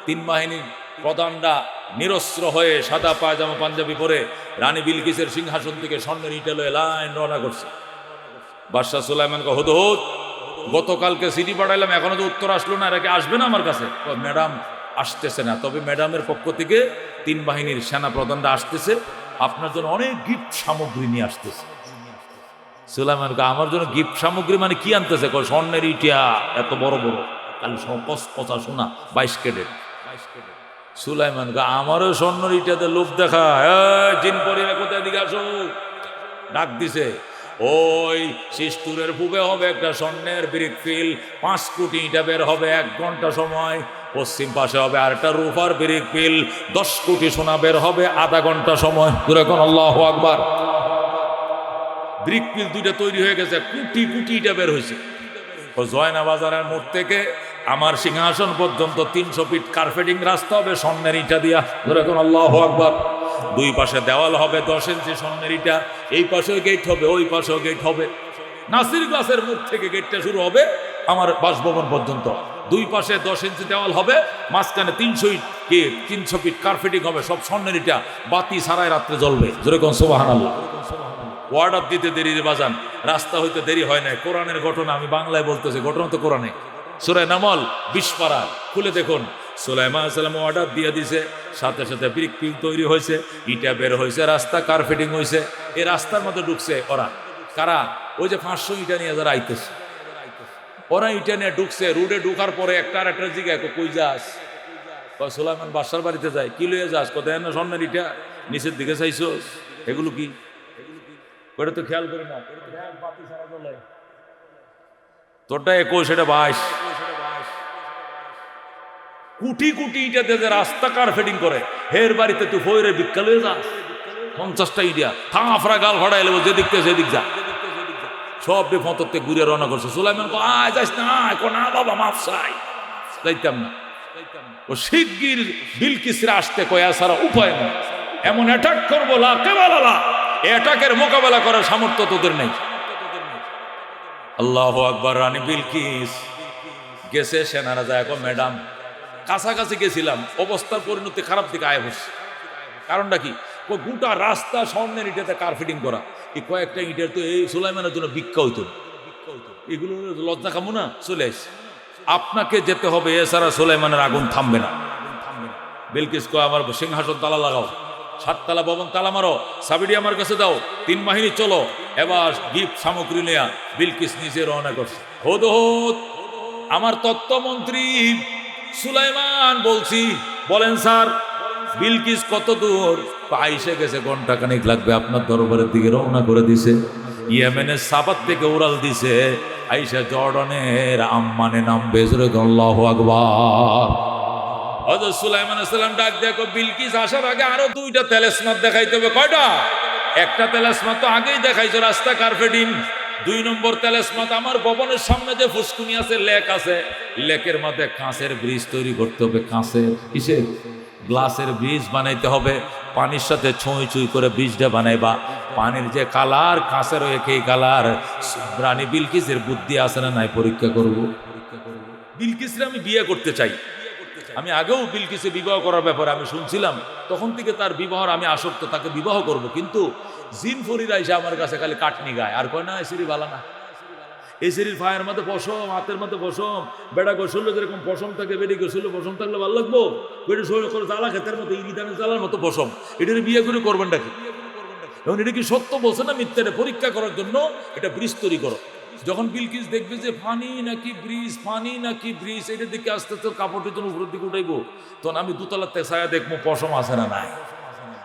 S1: 3 বাহিনীর প্রধানরা নিরস্ত্র হয়ে সাদা পায়জামা পাঞ্জাবি পরে রানী বিলকিসের সিংহাসন থেকে স্বর্ণের ইটা লয়ে লাইন রওনা করছে। বাদশাহ সুলাইমানকে হুদহুদ, গতকালকে সিটি পাঠাইলাম, এখনো তো উত্তর আসলো না, এরা কি আসবে না আমার কাছে? ম্যাডাম আসতেছে না, তবে ম্যাডামের পক্ষ থেকে 3 বাহিনীর সেনা প্রধানরা আসতেছে, আপনার জন্য অনেক গিফট সামগ্রী নিয়ে আসতেছে। সুলাইমানকে, আমার জন্য গিফট সামগ্রী মানে কি আনতেছে? স্বর্ণের ইটিয়া এত বড় বড়, কাল কথা শোনা 22 ক্যারেট। সুলাইমানকে, আমারও স্বর্ণের ইটাতে লোভ দেখা, জিন পরিরা কোথায় দিকে আসো, ডাক দিছে। ওই শিস্তুরের পূবে হবে একটা স্বর্ণের ব্রিক ফিল, 5 কোটি ইটা বের হবে 1 ঘন্টা সময়। পশ্চিম পাশে হবে আর একটা রূপার ব্রিক ফিল, 10 কোটি সোনা বের হবে আধা ঘন্টা সময়। এখন আল্লাহু আকবার। ব্রিক ফিল 2টা তৈরি হয়ে গেছে, কোটি কোটি ইটা বের হয়েছে। জয়না বাজারের মোড় থেকে আমার সিংহাসন পর্যন্ত 300 ফিট কার্পেটিং রাস্তা হবে স্বর্ণের ইটা দিয়া। এখন আল্লাহু আকবার। 2 পাশে দেওয়াল হবে 10 ইঞ্চি স্বর্ণের ইটা, এই পাশেও গেট হবে, ওই পাশেও গেট হবে। নাসির গ্লাসের মুখ থেকে গেটটা শুরু হবে আমার বাসভবন পর্যন্ত। 2 পাশে 10 ইঞ্চি দেওয়াল হবে, মাঝখানে 300 ফিট কার্পেটিং হবে, সব স্বর্ণের ইটা, বাতি সারায় রাত্রে জ্বলবে। যেরকম সুবহানাল্লাহ। অর্ডার দিতে দেরি বাজান, রাস্তা হইতে দেরি হয় না। কোরআনের ঘটনা, আমি বাংলায় বলতেছি, ঘটনা তো কোরআনে। সূরা নামল 20 পারা খুলে দেখুন। সুলাইমান আলাইহিস সালাম অর্ডার দিয়ে দিছে, সাথে সাথে ব্রিক ফিল তৈরি হয়েছে, ইটা বের হয়েছে, রাস্তা কার্পেটিং হয়েছে। এই রাস্তার মধ্যে ঢুকছে ওরা, কারা? ওই যে 500 ইটা নিয়ে যারা আইতেছে, ওরা ইটা নিয়ে ঢুকছে। রোডে ঢুকার পরে একটা জিজ্ঞাসা, কই যাস? সুলাইমান বাদশার বাড়িতে যায়। কি লইয়া যাস? কোথায় না স্বর্ণের ইটা নিচের দিকে চাইছো, এগুলো কি? ওটা তো খেয়াল করি না, তোরটা 21, এটা 22। কোটি কোটি ইটাতে যে রাস্তা কার্পেটিং করে, হের বাড়িতে তুই ফইরে ভিক্ষা লয়ে যাস 50টা ইটা, থাফরা গাল ভাড়া এলে যে দিকতে সেদিক যা, সব বেফততে ঘুরে রওনা করছে। সুলাইমান আয় যাস না, না বাবা মাফ চাই, যাইতাম না। ও শিগগির বিলকিসরা আসতে কয়া সারা উপায় নেই, এমন অ্যাটাক করবো লা কেবালা, অ্যাটাকের মোকাবেলা করার সামর্থ্য তোদের নেই। আল্লাহু আকবার। রানী বিলকিস গেছে, সেনারা যায়, ম্যাডাম কাছাকাছি গেছিলাম, অবস্থার পরিণতি খারাপ দিকে আয় হচ্ছে। কারণটা কি? গোটা রাস্তা স্বর্ণের ইটাতে কার্পেটিং করা, এই কয়েকটা ইটের তো এই সুলাইমানের জন্য ভিক্ষা হইতো। এগুলো লজ্জা কামো না, চলে আসছে, আপনাকে যেতে হবে, এছাড়া সুলাইমানের আগুন থামবে না। বিলকিস কয়, আমার সিংহাসন তালা লাগাও, 7 তালা ভবন তালা মারো, সাবিডি আমার কাছে দাও, 3 বাহিনী চলো। এবার গিফট সামগ্রী নেয়া বিলকিস নিজে রওনা করছে। হুদহুদ, আমার তত্ত্বমন্ত্রী সুলাইমান বলছি। বলেন স্যার, বিলকিস কত দূর? আইসে গেছে, ঘন্টা খানিক লাগবে, আপনার দরবারের দিকে রওনা করে দিছে। ইয়েমেনের সাবাত থেকে উড়াল দিছে, আইসা জর্ডানের আম্মানে নামবে। আল্লাহু আকবার। হযরত সুলাইমান আলাইহিস সালাম ডাক দেখো, বিলকিস আসার আগে আরো 2টা তেলেসমাত দেখাইতে হবে। কয়টা? একটা তেলেসমাত তো আগেই দেখাইছো, রাস্তা কার্পেটিং। 2 নম্বর তেলেসমাত, আমার ভবনের সামনে যে ফুসকুনি আছে, লেক আছে, লেকের মধ্যে কাঁচের ব্রিজ তৈরি করতে হবে। কাঁচের, কিসের? গ্লাসের ব্রিজ বানাইতে হবে। পানির সাথে ছুঁই ছুঁই করে ব্রিজটা বানাইবা। পানির যে কালার, কাঁচের একই কালার। রানী বিলকিসের বুদ্ধি আছে না নাই পরীক্ষা করব। বিলকিসের আমি বিয়ে করতে চাই। আমি আগেও বিলকিসে বিবাহ করার ব্যাপারে আমি শুনছিলাম, তখন থেকে তার বিবাহর আমি আসক্ত, তাকে বিবাহ করব। কিন্তু জিন ফরিরা এসে আমার কাছে খালি কাটনি গায়, আর কয় না সিরি ভালো না। এই শরীর ফায়ের মধ্যে পশম, হাতের মধ্যে পশম, বেড়া গোসল যেরকম পশম থাকে, বেড়ি গোসল পশম থাকলে ভালো লাগবো? বেড়ি শরীর করে জ্বালা ক্ষেতের মতো ইরিদানের জ্বালার মতো পশম, এটার বিয়ে করে করবেন নাকি? এবং এটা কি সত্য বলছে না মিথ্যা? পরীক্ষা করার জন্য এটা ব্রিজ তৈরি করো। যখন বিলকিস দেখবে যে ফানি নাকি ব্রিজ, ফানি নাকি ব্রিজ, এটার দিকে আস্তে আস্তে কাপড়ের জন্য উপরের দিকে উঠাইবো, তখন আমি দুতলার তেসায়া দেখবো পশম আছে না নাই।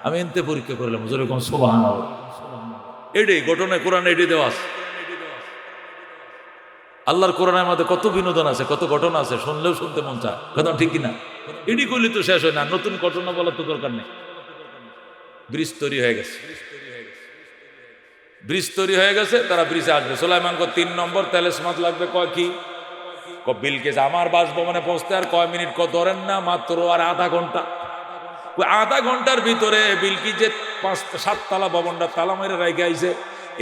S1: আমি এনতে পরীক্ষা করলাম যেরকম সুবহানাল্লাহ। এটাই ঘটনায় কোরআনে এটি দেওয়া আছে। আল্লাহর কোরআনের মধ্যে কত বিনোদন আছে, কত ঘটনা আছে, শুনলেও শুনতে মন চায়, কথা ঠিক কিনা? এটি করলে তো শেষ হয় না, নতুন ঘটনা বলার তো দরকার নেই। ব্রিজ তৈরি হয়ে গেছে, ব্রিজ তৈরি হয়ে গেছে, তারা ব্রিজে আসবে। সুলাইমান 3 নম্বর তেলেসমাত লাগবে, কয় কি বিলকিস আমার বাসভবনে পৌঁছতে আর কয় মিনিট, ধরেন না মাত্র আর আধা ঘন্টা। আধা ঘন্টার ভিতরে বিলকিস যে 5-7 তলা ভবনটা তালা মেরে রাইখে আইছে,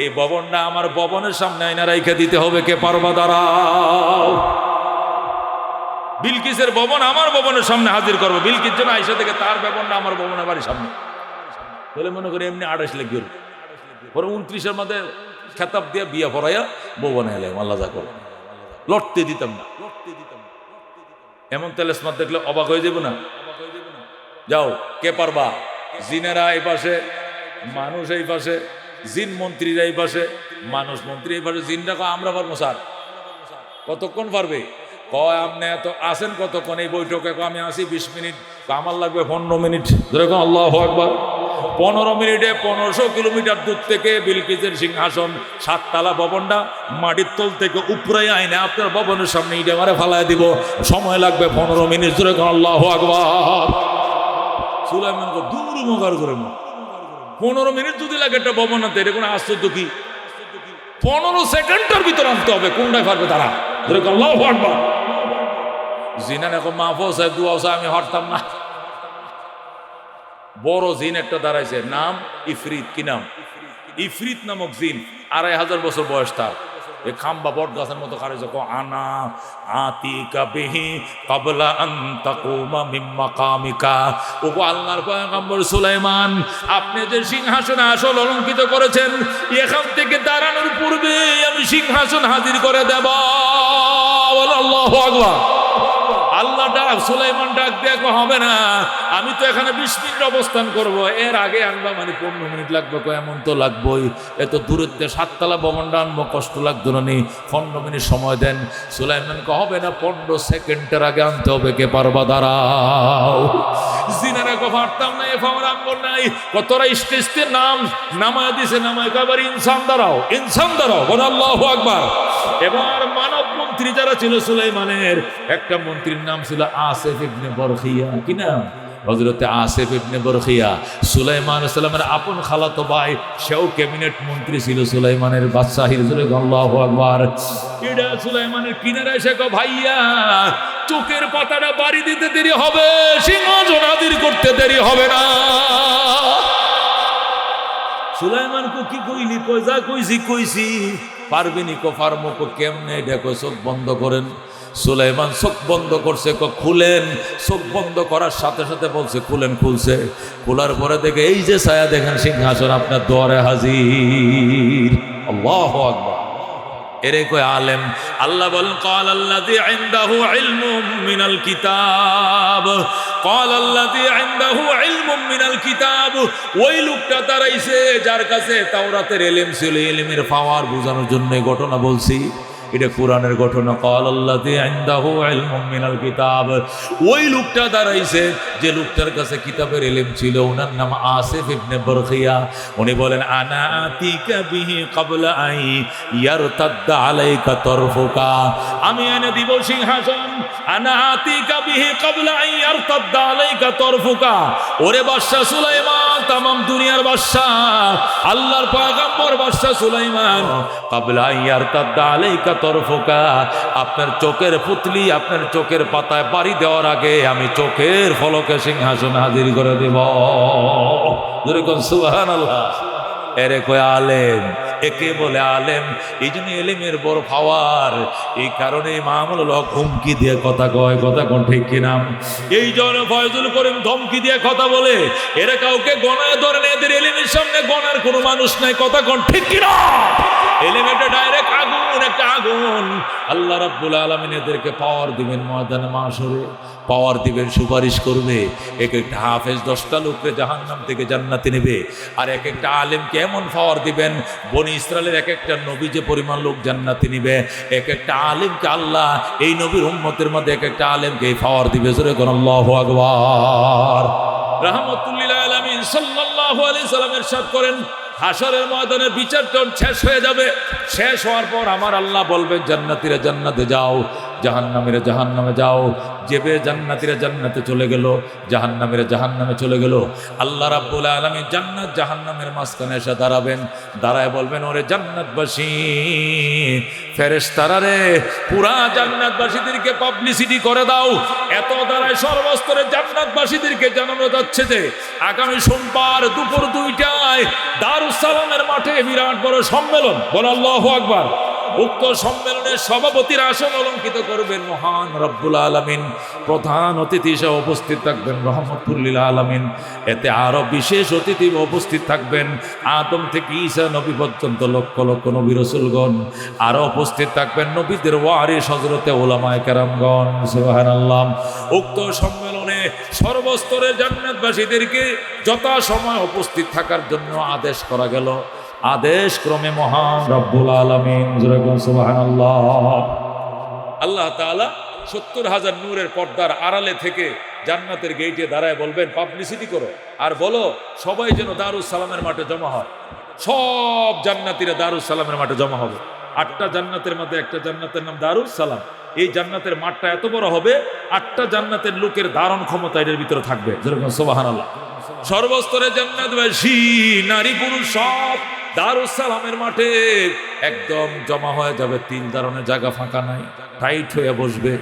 S1: এই ভবনটা আমার ভবনের সামনে আইনা রাইখে দিতে হবে। কে পারবা? দাঁড়াও। বিলকিসের ভবন আমার ভবনের সামনে হাজির করবো। বিলকিস যেন আইসা থেকে তার ভবনটা আমার ভবনের বাড়ির সামনে, তাহলে মনে করি এমনি 28 লাখ গেল, পরে 29-এর মধ্যে খেতাব দিয়ে বিয়া পড়াইয়া ভবনে এলাম। আল্লাহ যা করে, লড়তে দিতাম না। এমন তেলেসমাত দেখলে অবাক হয়ে যাবো না? যাও, কে পারবা? জিনেরা এই পাশে, মানুষ এই পাশে, জিন মন্ত্রীরা এই পাশে, মানুষ মন্ত্রী এই পাশে। জিনরা কয় আমরা পারবো স্যার। কতক্ষণ পারবে? কয় আপনি এত আসেন কতক্ষণ এই বৈঠকে? আমি আসি 20 মিনিট। আমার লাগবে 15 মিনিট। যেরকম আল্লাহু আকবার। 15 মিনিটে 1500 কিলোমিটার দূর থেকে বিলকিসের সিংহাসন 7 তলা ভবনটা মাটির তল থেকে উপরে আইনে আপনার ভবনের সামনে ইটে মারে ফালায় দিব। সময় লাগবে 15 মিনিট। যেরকম আল্লাহু আকবার। সুলাইমান দূর মগার করে 15 মিনিট যদি লাগে একটা ভবন আনতে, এটা কোনো আশ্চর্য কি? 15 সেকেন্ডের ভিতর আনতে হবে। কোনটাই পারবে তারা? আল্লাহু আকবার। জিনান এখন মাহফুজ সাহেব দুয়া সাহেব আমি হরতাম না। বড় জিন একটা দাঁড়াইছে, নাম ইফরিত। কি নাম? ইফরিত নামক জিন। 2500 বছর বয়স তার। এই খাম্বা বট গাছের মতো কারেছে। আনা আতিকা বিহি ক্বাবলা আন তাকুমা মিন মাকামিকা। ওগো আল্লাহর পয়গম্বর সুলাইমান, আপনি যে সিংহাসনে আসল অলঙ্কিত করেছেন, এখান থেকে দাঁড়ানোর পূর্বে আমি সিংহাসন হাজির করে দেব। আল্লাহু আকবার। আল্লাহ ডাক, সুলাইমান ডাক দেখো হবে না, আমি তো এখানে 20 মিনিট অবস্থান করব, এর আগে আনবা মানে 15 মিনিট লাগবে। এমন তো লাগবেই, এত দূরের 7 তলা ভবনটা আনবো, কষ্ট লাগতো না নি? 15 মিনিট সময় দেন। সুলাইমানকে হবে না, 15 সেকেন্ডের আগে আনতে হবে। কে পারবা? দাঁড়াও। জিনারা কো পারতাম না, এফামর আমল নাই। কতরা স্টেজতে নাম নামায় দিছে, নামায় কবার ইনসান দাঁড়াও, ইনসান দাঁড়াও। বল আল্লাহু আকবার। এবার মানব মন্ত্রী যারা ছিল সুলাইমানের, একটা মন্ত্রীর নাম ছিল আসিফ ইবনে বরখিয়া। কি নাম? হযরতে আসিফ ইবনে বরখিয়া। সুলাইমান আলাইহিস সালামের আপন খালাতো ভাই, সেও ক্যাবিনেট মন্ত্রী ছিল সুলাইমানের বাদশাহীর। জোরে আল্লাহু আকবার। এটা সুলাইমানের কিনারে এসে কো ভাইয়া, চোখের পাতাটা বাড়ি দিতে দেরি হবে, সিংহাসন হাজির করতে দেরি হবে না। সুলাইমান কো কি কইলি? কই যা কইছি কইছি। পারবিনি? কো পারমো। কো কেমনে? দেখো চোখ বন্ধ করেন। সুলাইমান চোখ বন্ধ করছে। কো খুলেন। চোখ বন্ধ করার সাথে সাথে বলছে খুলেন। খুলছে। খোলার পরে দেখে এই যে ছায়া দেখেন, সিংহাসন আপনার দুয়ারে হাজির। আল্লাহু আকবার। এরে কয় আলেম। আল্লাহ বলেন ক্বাল আল্লাযী ইনদাহু ইলমুম মিনাল কিতাব, ক্বাল আল্লাযী ইনদাহু ইলমুম মিনাল কিতাব। ওই লোকটা দাঁড়াইছে যার কাছে তাওরাতের ইলম ছিল। ইলমের পাওয়ার বোঝানোর জন্য ঘটনা বলছি, এটা কোরআনের ঘটনা। ক্বাল আল্লাযী ইনদাহু ইলমুম মিনাল কিতাব। ওই লোকটা দাঁড়াইছে যে লোকটার কাছে কিতাবের ইলম ছিল, ওনার নাম আসিফ ইবনে বরখিয়া। উনি বলেন আনা আতিকা বিহি ক্বাবলা আই ইয়ারতাদ্দা আলাইকা তরফুকা। আমি এনে দিব সিংহাসন। আনা আতিকা বিহি ক্বাবলা আই ইয়ারতাদ্দা আলাইকা তরফুকা। ওরে বাদশা সুলাইমান, तमाम দুনিয়ার বাদশা, আল্লাহর পয়গম্বর বাদশা সুলাইমান, ক্বাবলা আই ইয়ারতাদ্দা আলাইকা তরফুকা। আপনার চোখের পুতলি, আপনার চোখের পাতায় বাড়ি দেওয়ার আগে আমি চোখের ফলকে সিংহাসন হাজির করে দেব। যেরকম সুবহানাল্লাহ। এরে কয় আলেম, একে বলে আলেম। এই জন্য এলেমের বড় পাওয়ার। এই কারণে ইমামুল হক হুমকি দিয়ে কথা কয়, কথা কোন ঠিক কিনা? এই জন্য ফয়জুল করিম ধমকি দিয়ে কথা বলে, এরা কাউকে গণায় ধরে না, এদের এলেমের সামনে গণার কোনো মানুষ নাই, কথা কোন ঠিক কিনা? এলেম একটা ডাইরেক্ট আগুন, একটা আগুন। আল্লাহ রাব্বুল আলামিন এদেরকে পাওয়ার দিবেন, ময়দানে মাশরে পাওয়ার দিবেন, সুপারিশ করবে। এক একটা হাফেজ 10টা লোককে জাহান্নাম থেকে জান্নাতে নেবে। আর এক একটা আলেমকে এমন পাওয়ার দিবেন, বনি ইসরায়েলের এক একটা নবী যে পরিমাণ লোক জান্নাতে নিবে, এক একটা আলেমকে আল্লাহ এই নবীর উম্মতের মধ্যে এক একটা আলেমকে এই পাওয়ার দিবে। জোরে কোন আল্লাহু আকবার। রাহমাতুল লিল আলামিন সাল্লাল্লাহু আলাইহি সাল্লাম ইরশাদ করেন, হাসরের ময়দানে বিচার শেষ হয়ে যাবে। শেষ হওয়ার পর আমার আল্লাহ বলবেন, জান্নাতীরা জান্নাতে যাও, জাহান্নামীরা জাহান্নামে যাও। যেবে জান্নাতীরা জান্নাতে চলে গেল, জাহান্নামীরা জাহান্নামে চলে গেল। আল্লাহ রাব্বুল আলামিন জান্নাত জাহান্নামের মাঝখানে এসে দাঁড়াবেন, দাঁড়ায় বলবেন, ওরে জান্নাতবাসী ফেরেশতারা রে, পুরা জান্নাতবাসীদেরকে পাবলিসিটি করে দাও। এত দ্বারাই সর্বস্তরে জান্নাতবাসীদেরকে জানানো যাচ্ছে যে আগামী সোমবার দুপুর 2টায় দারুস সালামের মাঠে বিরাট বড় সম্মেলন। বল আল্লাহু আকবার। উক্ত সম্মেলনের সভাপতির আসন অলঙ্কিত করবেন মহান রব্বুল আলামিন। প্রধান অতিথি হিসেবে উপস্থিত থাকবেন রহমতুল লিল আলামিন। এতে আরো বিশেষ অতিথি উপস্থিত থাকবেন আদম থেকে ঈসা নবী পর্যন্ত লক্ষ লক্ষ নবী রাসূলগণ। আরো উপস্থিত থাকবেন নবীদের ওয়ারিস হযরতে উলামায়ে কেরামগণ। সুবহানাল্লাহ। উক্ত সম্মেলনে সর্বস্তরের জান্নাতবাসীদেরকে যথাসময় উপস্থিত থাকার জন্য আদেশ করা গেল। আদেশ ক্রমে মহান রব্বুল আলামিন, সুবহানাল্লাহ, আল্লাহ তাআলা 70,000 নূরের পর্দার আড়ালে থেকে জান্নাতের গেইটে দাঁড়ায় বলবেন, পাবলিসিটি করো আর বলো সবাই যেন দারুস সালামের মাঠে জমা হয়। সব জান্নাতীরা দারুস সালামের মাঠে জমা হবে। 8টা জান্নাতের মধ্যে একটা জান্নাতের নাম দারুস সালাম। এই জান্নাতের মাঠটা এত বড় হবে, 8টা জান্নাতের লোকের ধারণ ক্ষমতা এর ভিতরে থাকবে। যেরকম সুবহানাল্লাহ। সর্বস্তরে জান্নাতবাসী নারী পুরুষ সব দারুস সালামের মাঠে একদম জমা হয়ে যাবে। 3 ধরনের জায়গা ফাঁকা নাই, টাইট হয়ে বসবে।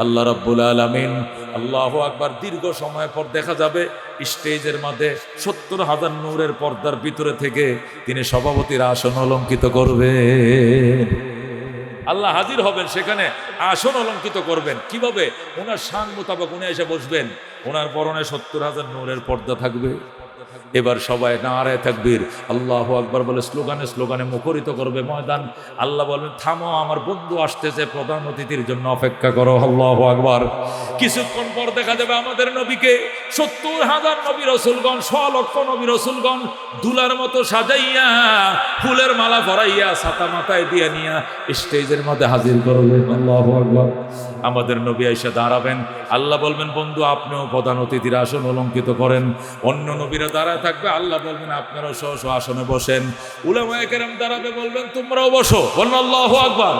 S1: আল্লাহ রাব্বুল আলামিন, আল্লাহু আকবার। দীর্ঘ সময় পর দেখা যাবে স্টেজের মধ্যে 70,000 নূরের পর্দার ভিতরে থেকে তিনি সভাপতির আসন অলঙ্কিত করবেন। আল্লাহ হাজির হবেন সেখানে, আসন অলঙ্কিত করবেন। কিভাবে? ওনার শান মোতাবেক উনি এসে বসবেন। ওনার পরনে 70,000 নূরের পর্দা থাকবে। এবার সবাই নারায়ে তাকবীর আল্লাহু আকবার বলে স্লোগানে স্লোগানে মুখরিত করবে ময়দান। আল্লাহ বলবেন, থামো, আমার বন্ধু আসতেছে, প্রধান অতিথির জন্য অপেক্ষা করো। আল্লাহু আকবার। কিছুক্ষণ পর দেখা যাবে আমাদের নবীকে 70,000 নবী রাসূলগণ, 100 লক্ষ নবী রাসূলগণ দুলার মতো সাজাইয়া, ফুলের মালা পরাইয়া, ছাতা মাথায় দিয়ে নিয়া স্টেজের মধ্যে হাজির করবেন। আল্লাহু আকবার। আমাদের নবী আয়েশা দাঁড়াবেন। আল্লাহ বলবেন, বন্ধু আপনিও প্রধান অতিথির আসন অলঙ্কিত করেন। অন্য নবীরা দাঁড়ায় থাকবে। আল্লাহ বলবেন, আপনারাও স্ব স্ব আসনে বসেন। উলামায়ে কেরাম দাঁড়াবে, বলবেন তোমরাও বসো। বলুন আল্লাহু আকবার।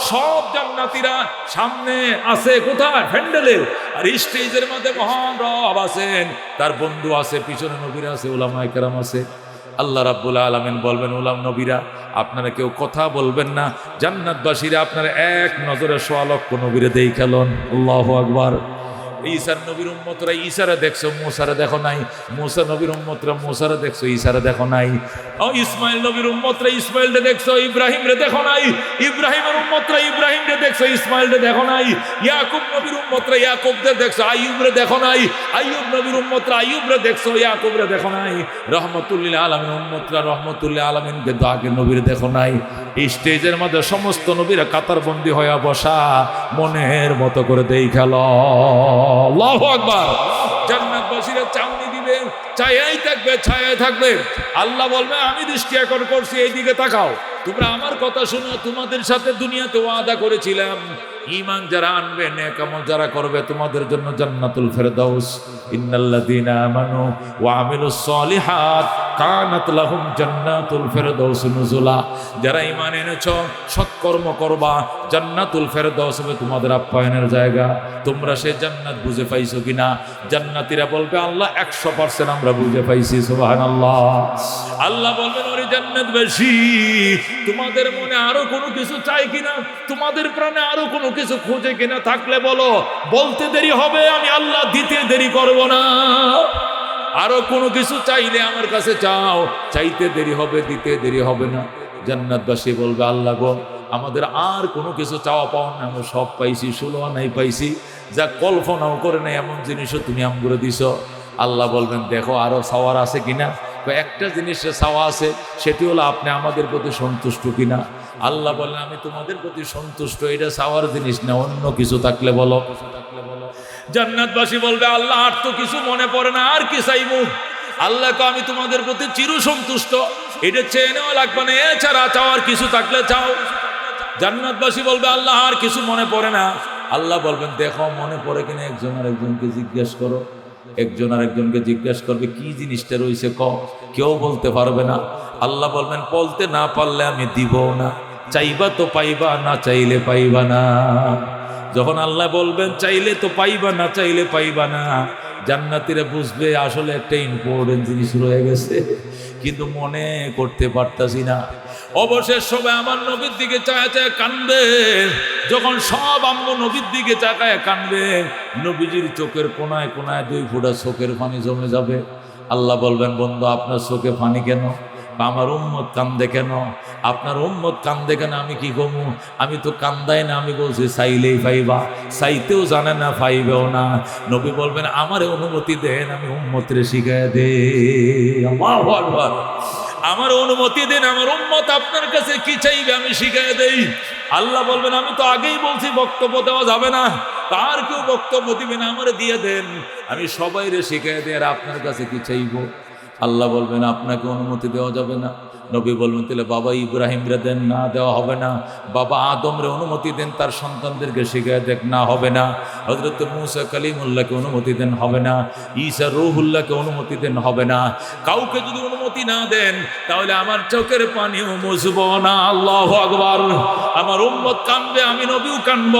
S1: সব জান্নাতীরা সামনে আছে, কোথায়? প্যান্ডেলে। আর স্টেজের মধ্যে মহান রব আছেন, তার বন্ধু আছে, পিছনে নবীরা আছে, উলামায়ে কেরাম আছে। আল্লাহ রাব্বুল আলামিন বলবেন, উলামা নবীরা আপনারা কেউ কথা বলবেন না। জান্নাতবাসীরা আপনারা এক নজরে 100 লক্ষ নবীরে দেই খেলন। আল্লাহু আকবার। ঈসার নবীর উম্মতরা ঈসারে দেখছো, মুসারে দেখো নাই। মুসা নবীর উম্মতরা মুসারে দেখছো, ঈসারে দেখো নাই। ও ইসমাইল নবীর উম্মতরা ইসমাইলরে দেখছো, ইব্রাহিমরে দেখো নাই। ইব্রাহিমের উম্মতরা ইব্রাহিমরে দেখছো, ইসমাইলরে দেখো নাই। ইয়াকুব নবীর উম্মতরা ইয়াকুবরে দেখছো, আইয়ুবরে দেখো নাই। আইয়ুব নবীর উম্মতরা আইয়ুবরে দেখছো, ইয়াকুবরে দেখো নাই। রহমতুল লিল আলামিন উম্মতরা রহমতুল লিল আলামিন কিন্তু আগের নবীরে দেখো নাই। এই স্টেজের মধ্যে সমস্ত নবীরা কাতারবন্দি হয়ে বসা, মনের মতো করে দেই খেলো। আল্লাহু আকবার। জান্নাতবাসীরা চাউনি দিবে, ছায়াই থাকবে, ছায়াই থাকবে। আল্লাহ বলবে, আমি দৃষ্টি আকর্ষণ করছি, এইদিকে তাকাও। তোমরা আমার কথা শুনো, তোমাদের সাথে দুনিয়াতে ওয়াদা করেছিলাম, ঈমান যারা আনবে, নেক আমল যারা করবে, তোমাদের জন্য জান্নাতুল ফেরদাউস। ইন্নাল্লাযীনা আমানু ওয়া আমিলুস সলিহাত কানাত লাহুম জান্নাতুল ফেরদাউস নুজুলা। যারা ঈমান এনেছো, সৎকর্ম করবা, জান্নাতুল ফেরদাউস হবে তোমাদের আপ্যায়নের জায়গা। তোমরা সেই জান্নাত বুঝে পাইছো কিনা? জান্নাতীরা বলবে, আল্লাহ 100% আমরা বুঝে পাইছি। সুবহানাল্লাহ। আল্লাহ বলবেন, ওরে জান্নাতবাসী, তোমাদের মনে আরো কোনো কিছু চাই কিনা? তোমাদের প্রাণে আরো কোনো কিছু খোঁজে কিনা? থাকলে বলো, বলতে দেরি হবে, আমি আল্লাহ দিতে দেরি করব না। আরো কোনো কিছু চাইলে আমার কাছে চাও, চাইতে দেরি হবে, দিতে দেরি হবে না। জান্নাতবাসী বলবে আল্লাহ গো আমাদের আর কোনো কিছু চাওয়া পাওয়া না, আমরা সব পাইছি, 16 আনাই পাইছি, যা কল্পনাও করে নাই এমন জিনিসও তুমি আমগুলো দিছ। আল্লাহ বলবেন দেখো আরো চাওয়ার আছে কিনা। একটা জিনিসের চাওয়া আছে, সেটি হলো আপনি আমাদের প্রতি সন্তুষ্ট কিনা। আল্লাহ বলেন আমি তোমাদের প্রতি সন্তুষ্ট, এটা চাওয়ার জিনিস না, অন্য কিছু থাকলে বলো। জান্নাতবাসী বলবে আল্লাহ আর তো কিছু মনে পড়ে না, আর কি চাইবো। আল্লাহ কো আমি তোমাদের প্রতি চির সন্তুষ্ট, এটা চেয়ে নেওয়া লাগবে না, এছাড়া চাওয়ার কিছু থাকলে চাও। জান্নাতবাসী বলবে আল্লাহ আর কিছু মনে পড়ে না। আল্লাহ বলবেন দেখো মনে পড়ে কিনা, একজন আর একজনকে জিজ্ঞেস করো। একজন আর একজনকে জিজ্ঞেস করবে কি জিনিসটা রয়েছে কেউ বলতে পারবে না। আল্লাহ বলবেন বলতে না পারলে আমি দিব না, চাইবা তো পাইবা, না চাইলে পাইবা না। যখন আল্লাহ বলবেন চাইলে তো পাইবা, না চাইলে পাইবা না, জান্নাতীরা বুঝবে আসলে একটা ইম্পর্টেন্ট জিনিস রয়ে গেছে, কিন্তু মনে করতে পারতাছি না। অবশেষ সবাই আমার নবীর দিকে চায় চায় কানবে। যখন সব আম্মু নবীর দিকে চাকায় কানবে, নবীজির চোখের কোনায় কোনায় 2 ফোঁটা চোখের পানি জমে যাবে। আল্লাহ বলবেন বন্ধু আপনার চোখে পানি কেন? আমার উম্মত কান্দে কেন? আপনার উম্মত কান্দে কেন? আমি কি কমু? আমি তো কান্দাই না, আমি বলছি চাইলেই পাইবা, চাইতেও জানে না, পাইবেও না। নবী বলবেন আমারে অনুমতি দেন, আমি উম্মতরে শিখায় দে। আল্লাহু আকবার। আমার অনুমতি দেন, আমার উম্মত আপনার কাছে কি চাইবে আমি শিখায় দেই। আল্লাহ বলবেন আমি তো আগেই বলছি বক্তব্য দেওয়া যাবে না, তার কেউ বক্তব্য দিবে না, আমারে দিয়ে দেন, আমি সবাইরে শিখায় দেই। আর আপনার কাছে কি চাইবো? আল্লাহ বলবেন আপনাকে অনুমতি দেওয়া যাবে না। নবী বলবেন তাহলে বাবা ইব্রাহিমরে দেন, না দেওয়া হবে না। বাবা আদমরে অনুমতি দেন, তার সন্তানদেরকে শিখায় দেখ, না হবে না। হযরত মূসা কালিমুল্লাহকে অনুমতি দেন, হবে না। ঈসা রূহুল্লাহকে অনুমতি দেন, হবে না। কাউকে যদি অনুমতি না দেন তাহলে আমার চোখের পানিও মুছবো না। আল্লাহু আকবার। আমার উম্মত কাঁদবে, আমি নবীও কাঁদব।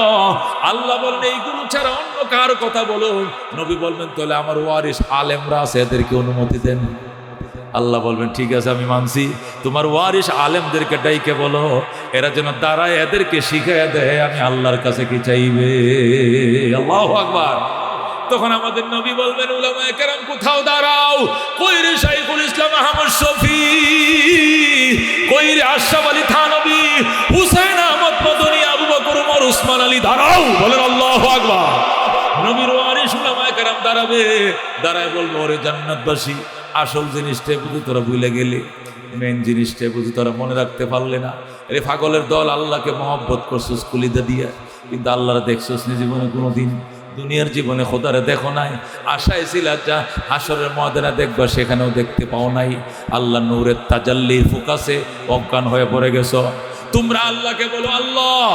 S1: আল্লাহ বলেন এইগুলো ছাড়া অন্য কার কথা বলো। নবী বলবেন তাহলে আমার ওয়ারিস আলেমরা আছে, এদেরকে অনুমতি দেন। আল্লাহ বলবেন ঠিক আছে আমি মানছি, তোমার ওয়ারিস আলেমদেরকে ডাইকে বলো, এরা যেন দাঁড়ায় এদেরকে শিখাইয়া দেয় আমি আল্লাহর কাছে কি চাইবে। আল্লাহু আকবার। তখন আমাদের নবী বলবেন উলামায়ে কেরাম কোথাও দাঁড়াও, কই রে শাইখুল ইসলাম আহমদ শফি, কই রে আশরাফ আলী থানভী, হুসাইন আহমদ মদনী, আবু বকর ওমর উসমান আলী, দাঁড়াও। বলেন আল্লাহু আকবার। নবীর ওয়ারিস উলামায়ে কেরাম দাঁড়াবে, দাঁড়ায় বলবো ওরে জান্নাতবাসী, আসল জিনিসটা বুঝি তোরা ভুলে গেলি, মেন জিনিসটা বুঝি তোরা মনে রাখতে পারলে না। রে পাগলের দল, আল্লাহকে মহব্বত করছিস কুলিদা দিয়া, কিন্তু আল্লাহরে দেখছিস নি জীবনে কোনোদিন। দুনিয়ার জীবনে খোদারে দেখো নাই, আশায় ছিলা যা হাসরের ময়দানে দেখবা, সেখানেও দেখতে পাও নাই। আল্লাহ নূরের তাজাল্লির ফোকাসে অজ্ঞান হয়ে পড়ে গেছো। তোমরা আল্লাহকে বলো আল্লাহ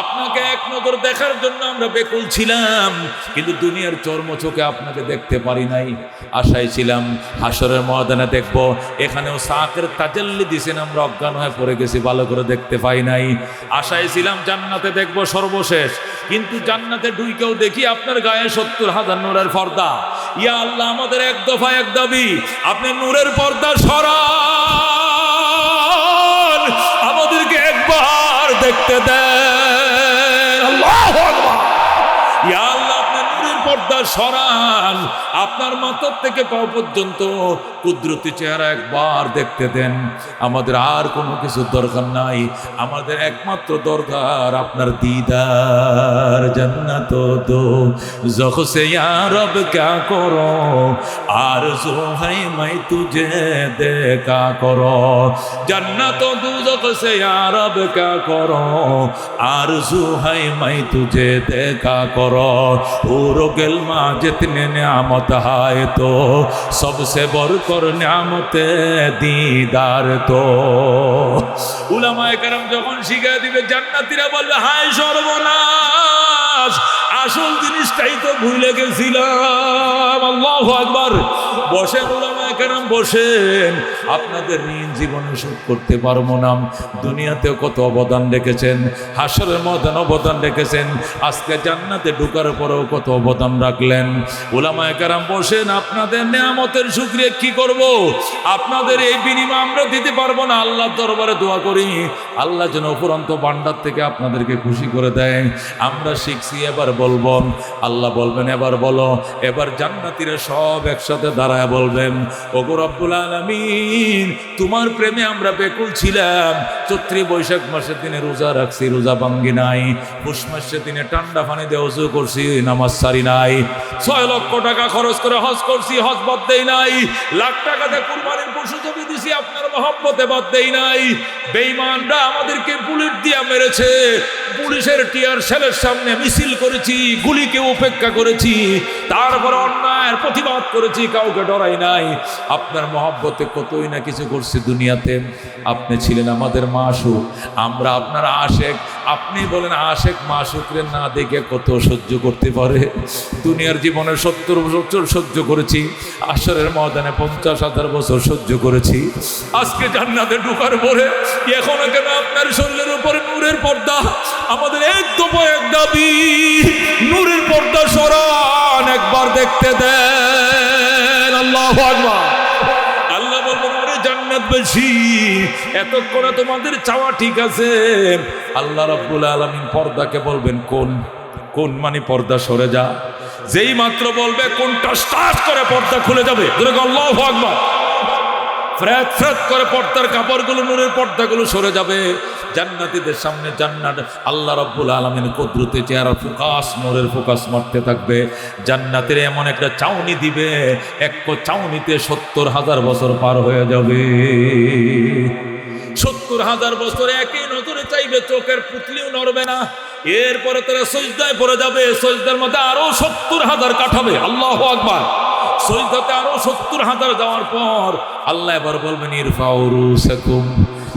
S1: আপনাকে এক নজর দেখার জন্য আমরা বেকুল ছিলাম, কিন্তু দুনিয়ার চর্ম চোখে আপনাকে দেখতে পারি নাই। আশায় ছিলাম হাসরের ময়দানে দেখবো, এখানেও সাকের তাজাল্লি দিছেন, আমরা অজ্ঞান হয়ে পড়ে গেছি, ভালো করে দেখতে পাই নাই। আশায় ছিলাম জান্নাতে দেখবো সর্বশেষ, কিন্তু জান্নাতে ঢুকেও দেখি আপনার গায়ে 70,000 নূরের পর্দা। ইয়া আল্লাহ আমাদের এক দফা এক দাবি, আপনি নূরের পর্দা সরান, আমাদেরকে একবার দেখতে দেন। আল্লাহু আকবার। ইয়া আল্লাহ আপনি নূরের পর্দা সরান, আপনার মাথা থেকে পা পর্যন্ত কুদরতি চেহারা একবার দেখতে দেন। আমাদের আর কোনো কিছু দরকার নাই, আমাদের একমাত্র দরকার আপনার দিদার। জান্নাত দো যখ সে ইয়া রব क्या करो, आरज़ू है मैं तुझे देखा करो। जन्नत दोज़ख से या रब क्या करो, आरज़ू है मैं तुझे देखा करो। पूरो गिलमा जितने नियामत है तो सबसे बढ़कर नियामत दीदार तो। উলামায়ে কেরাম যখন শিখায় দিবে, জান্নাতীরা বলবে হায় সর্বনাশ, আসল জিনিসটাই তো ভুলে গেছিলাম। আল্লাহু আকবার। বসেন উলামায়ে কেরাম বসেন, আপনাদের ঋণ জীবনে শোধ করতে পারবো না। দুনিয়াতেও কত অবদান রেখেছেন, হাসরের ময়দানে অবদান রেখেছেন, আজকে জান্নাতে ঢোকার পরেও কত অবদান রাখলেন। উলামায়ে কেরাম বসেন, আপনাদের নিয়ামতের শুকরিয়া কি করব, আপনাদের এই বিনিময় আমরা দিতে পারবো না। আল্লাহর দরবারে দোয়া করি, আল্লাহ যেন উপরন্ত ভান্ডার থেকে আপনাদেরকে খুশি করে দেয়। আমরা শিখছি, এবার বলবো আল্লাহ বলবেন এবার বলো, এবার জান্নাতীরা সব একসাথে দাঁড়ায় বলবেন, ওগো রব্বুল আলামিন, তোমার প্রেমে আমরা বেকুল ছিলাম। চৈত্র বৈশাখ মাসের দিনে রোজা রাখছি, রোজা ভাঙ্গি নাই। পৌষ মাসের দিনে ঠান্ডা পানি দিয়ে ওযু করছি, নামাজ সারি নাই। 6 লক্ষ টাকা খরচ করে হজ করছি, হজ বাদ দেই নাই। লাখ টাকা দিয়ে কুরবানির পশু জমি দিছি, আপনার মহব্বতে বাদ দেই নাই। বেঈমানরা আমাদেরকে বুলেট দিয়ে মেরেছে, পুলিশের টিয়ার সেলের সামনে মিছিল করেছি, গুলিকে উপেক্ষা করেছি, তারপর অন্যায়ের প্রতিবাদ করেছি, কাউকে ডরাই নাই। আপনার মহব্বতে কতই না কিছু করছি দুনিয়াতে। আপনি ছিলেন আমাদের মাশউক, আমরা আপনার আশেক। আপনি বলেন আশেক মাশউকরে না দেখে কত সহ্য করতে পারে। দুনিয়ার জীবনে 70 বছর সহ্য করেছি, আসরের ময়দানে 50,000 বছর সহ্য করেছি। আজকে জান্নাতে ঢোকার পরে এখনো কেন আপনার শরীরের উপরে নূরের পর্দা? আমাদের একদম এক দাবি, নূরের পর্দা সরান, একবার দেখতে দেন। আল্লাহু আকবার। আল্লাহ বলবেন ওরে জান্নাত বেশি, এতক্ষণে তোমাদের চাওয়া ঠিক আছে। আল্লাহ রাব্বুল আলামিন পর্দাকে বলবেন কোন কোন, মানে পর্দা সরে যা। যেই মাত্র বলবে কোনটা, স্টার্ট করে পর্দা খুলে যাবে। আল্লাহু আকবার। ফ্রেত ফ্রেত করে পর্দার কাপড়গুলো, নূরের পর্দাগুলো সরে যাবে। জান্নাতীদের সামনে জান্নাত আল্লাহ রাব্বুল আলামিন কুদরতে চেহারা ফোকাস, নূরের ফোকাস মারতে থাকবে। জান্নাতের এমন একটা চাউনি দিবে, এক চাউনিতে 70,000 বছর পার হয়ে যাবে। 70,000 বছর একই নজরে চাইবে, চোখের পুতলিও নড়বে না। এরপরে তারা সজদায় পড়ে যাবে, সজদার মধ্যে আরো 70,000 কাটাবে। আল্লাহু আকবার। সজদাতে আরো 70,000 যাওয়ার পর আল্লাহ এবার বলবেন ইরফাউ রুসাকুম,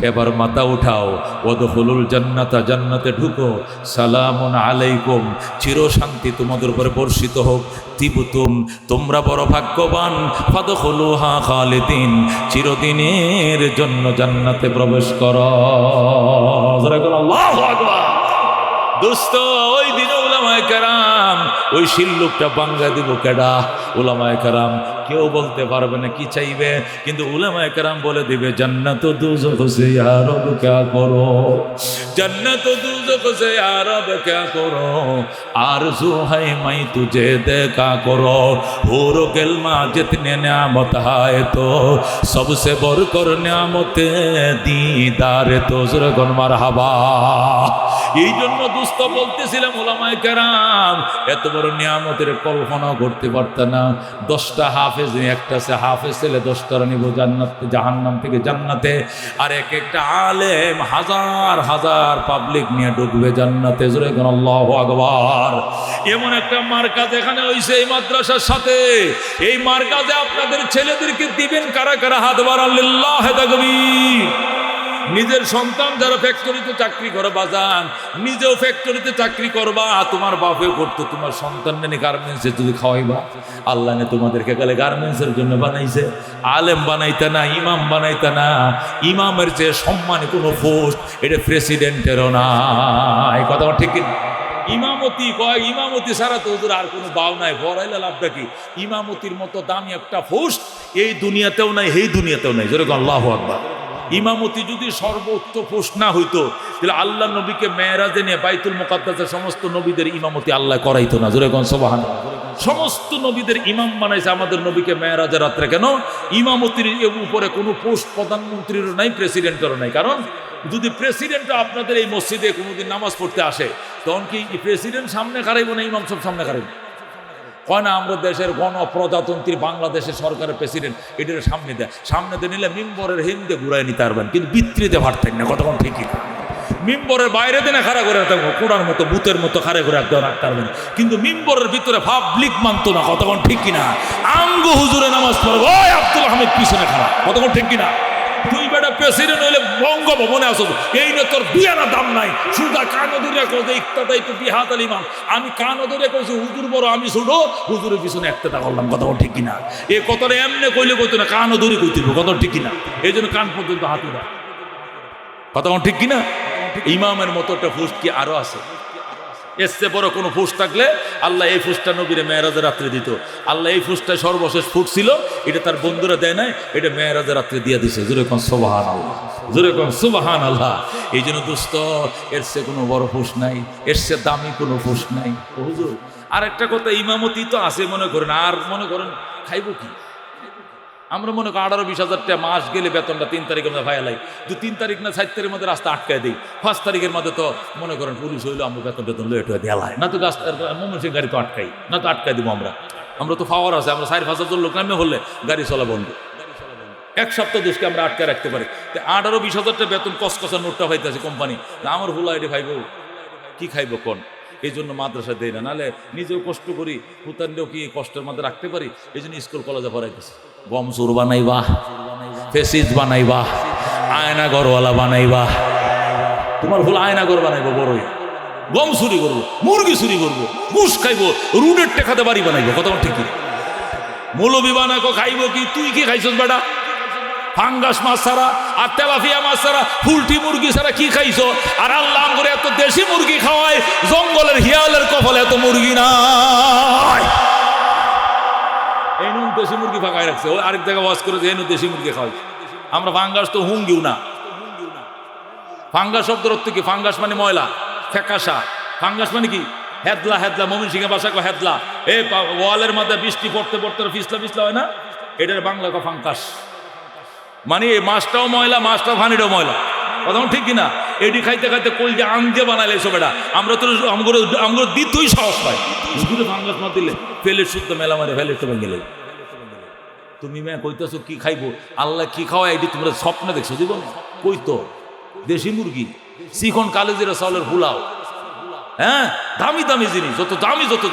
S1: এবার মাথা উঠাও, ওয়াদখুলুল জান্নাতা, জান্নাতে ঢুকো, সালামুন আলাইকুম, চিরশান্তি তোমাদের উপরে বর্ষিত হোক, তিবতুম, তোমরা বড় ভাগ্যবান, ফাদখুলুহা খালিদিন, চিরদিনের জন্য জান্নাতে প্রবেশ করো। আল্লাহু আকবার। দোস্ত, ওই দিন উলামায়ে কেরাম ওই শিল্লুকটা বাঙ্গা দিব কেডা? উলামায়ে কেরাম কেউ বলতে পারবে না কি চাইবে, কিন্তু উলামায়ে কেরাম বলে দিবে জান্নাত ও দুযখ সে ইয়া রব ক্যা করো, জান্নাত ও দুযখ সে ইয়া রব ক্যা করো, আরজু है मैं तुझे देखा करो, हूर गिलमा जितने नियामत है तो सबसे बढ़कर नियामत दीदार तो जुर्गन मरहबा। এই জন্য দুস্থ বলতেছিলাম উলামায়ে কেরাম এত বড় নিয়ামতের কল্পনা করতে পারত না। 10টা হাফেজ, একটা সে হাফেজ ছেলে 10টা নিব জান্নাত, জাহান্নাম থেকে জান্নাতে। আর এক একটা আলেম হাজার হাজার পাবলিক নিয়ে ঢুকবে জান্নাতে। জোরে কোন আল্লাহু আকবার। এমন একটা মার্কাজ এখানে হইছে এই মাদ্রাসার সাথে। এই মার্কাজে আপনাদের ছেলেদেরকে দিবেন কারা কারা? হাত বাড়ান, লিল্লাহি তাকবীর। নিজের সন্তান যারা ফ্যাক্টরিতে চাকরি করে বাজান, নিজেও ফ্যাক্টরিতে চাকরি করবা, তোমার বাপেও করতো, তোমার সন্তান নেই গার্মেন্টসে যদি খাওয়াইবা। আল্লাহ নে তোমাদেরকে গেলে গার্মেন্টসের জন্য বানাইছে, আলেম বানাইতে না, ইমাম বানাইতে না। ইমামের চেয়ে সম্মানী কোনো পোস্ট এটা প্রেসিডেন্টেরও না। এই কথা ঠিক কিনা? ইমামতি কয়, ইমামতি ছাড়া তো হুজুর আর কোনো বাউ নাই, ভরাইলে লাভটা কি? ইমামতির মতো দামি একটা পোস্ট এই দুনিয়াতেও নাই, এই দুনিয়াতেও নাই। জোরে আল্লাহু আকবার। ইমামতি যদি সর্বোচ্চ পোস্ট না হইতো তাহলে আল্লাহ নবীকে মেরাজে নিয়ে বাইতুল মুকাদ্দাসের সমস্ত নবীদের ইমামতি আল্লাহ করাইতো না। জোরে কোন সুবহানাল্লাহ। সমস্ত নবীদের ইমাম বানাইছে আমাদের নবীকে মেরাজের রাত্রে। কেন? ইমামতির উপরে কোনো পোস্ট প্রধানমন্ত্রীরও নাই, প্রেসিডেন্টেরও নাই। কারণ যদি প্রেসিডেন্ট আপনাদের এই মসজিদে কোনোদিন নামাজ পড়তে আসে, তখন কি প্রেসিডেন্ট সামনে খারাইব না ইমাম সব সামনে খারাইব? কয় না আমরা দেশের গণপ্রজাতন্ত্রী বাংলাদেশের সরকারের প্রেসিডেন্ট এটার সামনে দেয়, সামনে দিয়ে নিলে মিম্বরের হিন্দে ঘুরাই নিতে পারবেন, কিন্তু বিতৃতে পারতেন না। কতক্ষণ ঠিকই মিম্বরের বাইরে দিনে খাড়া করে থাকবো, কোড়ার মতো বুতের মতো খাড়া করে একদম রাখতে পারবেন, কিন্তু মিম্বরের ভিতরে পাবলিক মানতো না। কতক্ষণ ঠিক কিনা? আঙ্গ হুজুরে নামাজ পড়বো, ওই আব্দুল হামিদ পিছনে খাড়া। কতক্ষণ ঠিক কিনা? তুই বেটা প্রেসিডেন্ট হইলে বঙ্গভবনে আসো, এই না তোর 2 আনা দাম নাই। সুদা কানো ধরে কইছে ইক্তাদাই তো বিহাত আল ইমাম, আমি কানো ধরে কইছি হুজুর বড় আমি ছোট, হুজুরের পিছনে একটা করলাম। কথা ঠিক কিনা? এই কথাটা এমনি কইলে কইতো না, কানো ধরে কইতে হবে। কথা ঠিক কিনা? এই জন্য কান পর্যন্ত হাতে দাও। কথা ঠিক কিনা? ইমামের মতো একটা পোস্ট কি আরো আছে? এর চেয়ে বড় কোনো ফুস থাকলে আল্লাহ এই ফুসটা নবীরে মেয়েরাজের রাত্রে দিত। আল্লাহ এই ফুসটা সর্বশেষ ফুট ছিল, এটা তার বন্ধুরা দেয় নাই, এটা মেয়েরাজের রাত্রে দিয়ে দিছে। জোরে কোন সুবহান আল্লাহ, জোরে কোন সুবহান আল্লাহ। এই জন্য দোস্ত, এর চেয়ে কোনো বড় ফুস নাই, এর চেয়ে দামি কোনো ফুস নাই। হুজুর আর একটা কথা, ইমামতি তো আছে মনে করেন, আর মনে করেন খাইব কি? আমরা মনে করি 18-20 হাজার টাকা মাস গেলে বেতনটা 3 তারিখের মধ্যে ভাইয়া লাই, 2-3 তারিখ না 4 তারিখের মধ্যে রাস্তা আটকায় দিই, 5 তারিখের মধ্যে তো মনে করেন পুলিশ হইলো আমরা বেতন লেট হয়ে দেওয়া হয় না, তো রাস্তার মমনসিং গাড়ি তো আটকাই না, তো আটকাই দিব আমরা তো পাওয়ার আছে, আমরা 4-5 হাজার লোক নামে হলে গাড়ি চলা বন্ধ। 1 সপ্তাহ দেশকে আমরা আটকে রাখতে পারি। 18-20 হাজার টাকা বেতন কসকসা নোটটা পাইতেছে কোম্পানি, আমার ভুল আইডি ভাইব কি খাইব কোন? এই জন্য মাদ্রাসা দেয় না, নাহলে নিজেও কষ্ট করি, পুতানকেও কি কষ্টের মধ্যে রাখতে পারি। এই জন্য স্কুল কলেজে পড়াইতেছি। গমসুর বানাইবা, ফেসিস বানাইবা, আয়না ঘরওয়ালা বানাইবা, তোমার ভুল আয়না ঘর বানাইবো, বড়ই গম চুরি করবো, মুরগি চুরি করবো, ঘুষ খাইবো, রুডের টেকাতে বাড়ি বানাইবো। কথা ঠিক কি? মৌলবি বানাকো খাইবো কি? তুই কি খাইছস বেটা? ফাঙ্গাস মাছ ছাড়া আর তেলাপিয়া মাছ ছাড়া, ফুলটি মুরগি ছাড়া কি খাইছো? আর আল্লাহ করে এত দেশি মুরগি খাওয়ায়, জঙ্গলের হিয়ালের কপালে এত মুরগি নাই। এই নুন দেশি মুরগি ফাঁকায় রাখছে, ও আরেক জায়গায় ওয়াজ করে যে এই দেশি মুরগি খাওয়াই। আমরা ফাঙ্গাস তো হুঙ্গিও না। ফাঙ্গাস শব্দের অর্থ কি? ফাঙ্গাস মানে ময়লা, ফেকাসা। ফাঙ্গাস মানে কি? হেদলা, হেদলা মমিন সিংহে বাসা কো হেদলা। এই ওয়ালের মধ্যে বৃষ্টি পড়তে পড়তে ফিসলা ফিসলা হয় না, এটার বাংলা কো ফাঙ্গাস। মানে এই মাছটাও ময়লা, মাছটাও পানিটাও ময়লা। কথা ঠিক কিনা? এটি খাইতে খাইতে কই যে আম দিয়ে বানাইলে এসব, এটা আমরা তো আমগুলো দিতেই সাহস পাই। ফাঙ্গাস না দিলে ফেলে শুদ্ধ মেলা মারে ফেলে তো ভেঙে গেলে। তুমি মেয়ে কইতেছো কি খাইবো, আল্লাহ কি খাওয়া এটি তোমরা স্বপ্নে দেখছো জীবনে? কইতো দেশি মুরগি, চিকন কালেজিরা চাউলের পোলাও, হ্যাঁ দামি দামি জিনিস, যত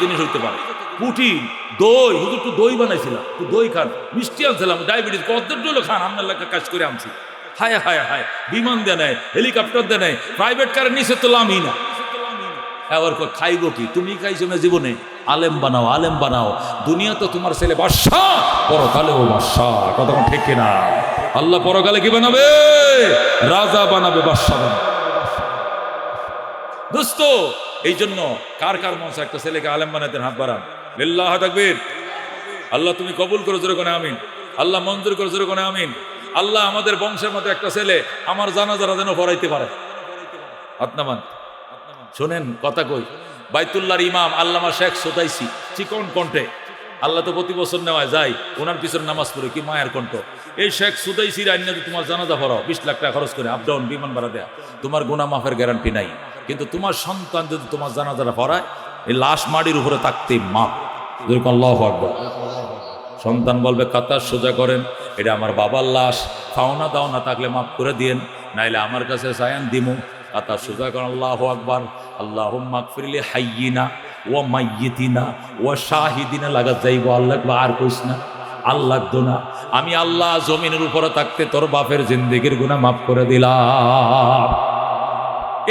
S1: জিনিস হইতে পারে। পুটি, দই, হুজুর তো দই বানাইছিলাম, তো দই খান, মিষ্টি আনছিলাম, ডায়াবেটিস কদ্দের ডলো খান, আপনার এলাকা কাজ করে আনছি। হায় হায় হায়, বিমান দেয় নেয়, হেলিকপ্টার দেয় নেয়, প্রাইভেট কারের নিচে তো লামই না। এবার খাইব কি? তুমি খাইছো না জীবনে? আলেম বানাও, আলেম বানাও। দুনিয়া তো তোমার ছেলে বাদশা, পরকালেও বাদশা। কথা ঠিক কিনা? আল্লাহ পরকালে কি বানাবে? রাজা বানাবে, বাদশা বানাবে। দোস্ত এই জন্য কার কার মন একটা ছেলেকে আলেম বানাতেন? হাত বাড়ান। লিল্লাহ তাকবীর। আল্লাহ তুমি কবুল করো, জোরে কোনে আমিন। আল্লাহ মঞ্জুর করো, জোরে কোনে আমিন। আল্লাহ আমাদের বংশের মধ্যে একটা ছেলে আমার জানাজারা যেন পড়াইতে পারে। হাত নামান। শোনেন কথা কই, বাইতুল্লাহর ইমাম আল্লামা শেখ সুদাইসি চিকন কণ্ঠে, আল্লাহ তো প্রতি বছর নেওয়া যায়, ওনার পিছনে নামাজ পড়ে, কি মায়ের কণ্ঠ। এই শেখ সুদাইসির আইন যদি তোমার জানাজা পড়াও, 20 লাখ টাকা খরচ করে আপ ডাউন বিমান ভাড়া দেয়া, তোমার গুনাহ মাফের গ্যারান্টি নাই। কিন্তু তোমার সন্তান যদি তোমার জানাজারা পড়ায়, এই লাশ মাটির উপরে থাকতেই মাপ। আল্লাহু আকবার। সন্তান বলবে কাতার সোজা করেন, এটা আমার বাবার লাশ, পাওনা দাওনা থাকলে মাফ করে দিয়েন, নাইলে আমার কাছে সায়ান দিমু। কাতার সোজা করেন। আল্লাহু আকবার। আল্লাহুম্মা গফিরলি হাইয়িনা ওয়া মাইয়িতিনা ওয়া শাহিদিনা লাগাত যাইব। আল্লাহ আর কইস না, আল্লাহ দোনা, আমি আল্লাহ জমিনের উপরে থাকতে তোর বাপের জিন্দেগির গুনাহ মাফ করে দিলাম।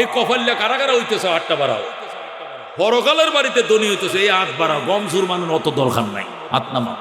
S1: এই কফল্লা কারা কারা হইতেছে? 8টা বাড়াও। পরকালের বাড়িতে ধনী হইতেছে, এই 8 বাড়াও। গম সুর মানুষ অত দরকার নাই, হাত নামা।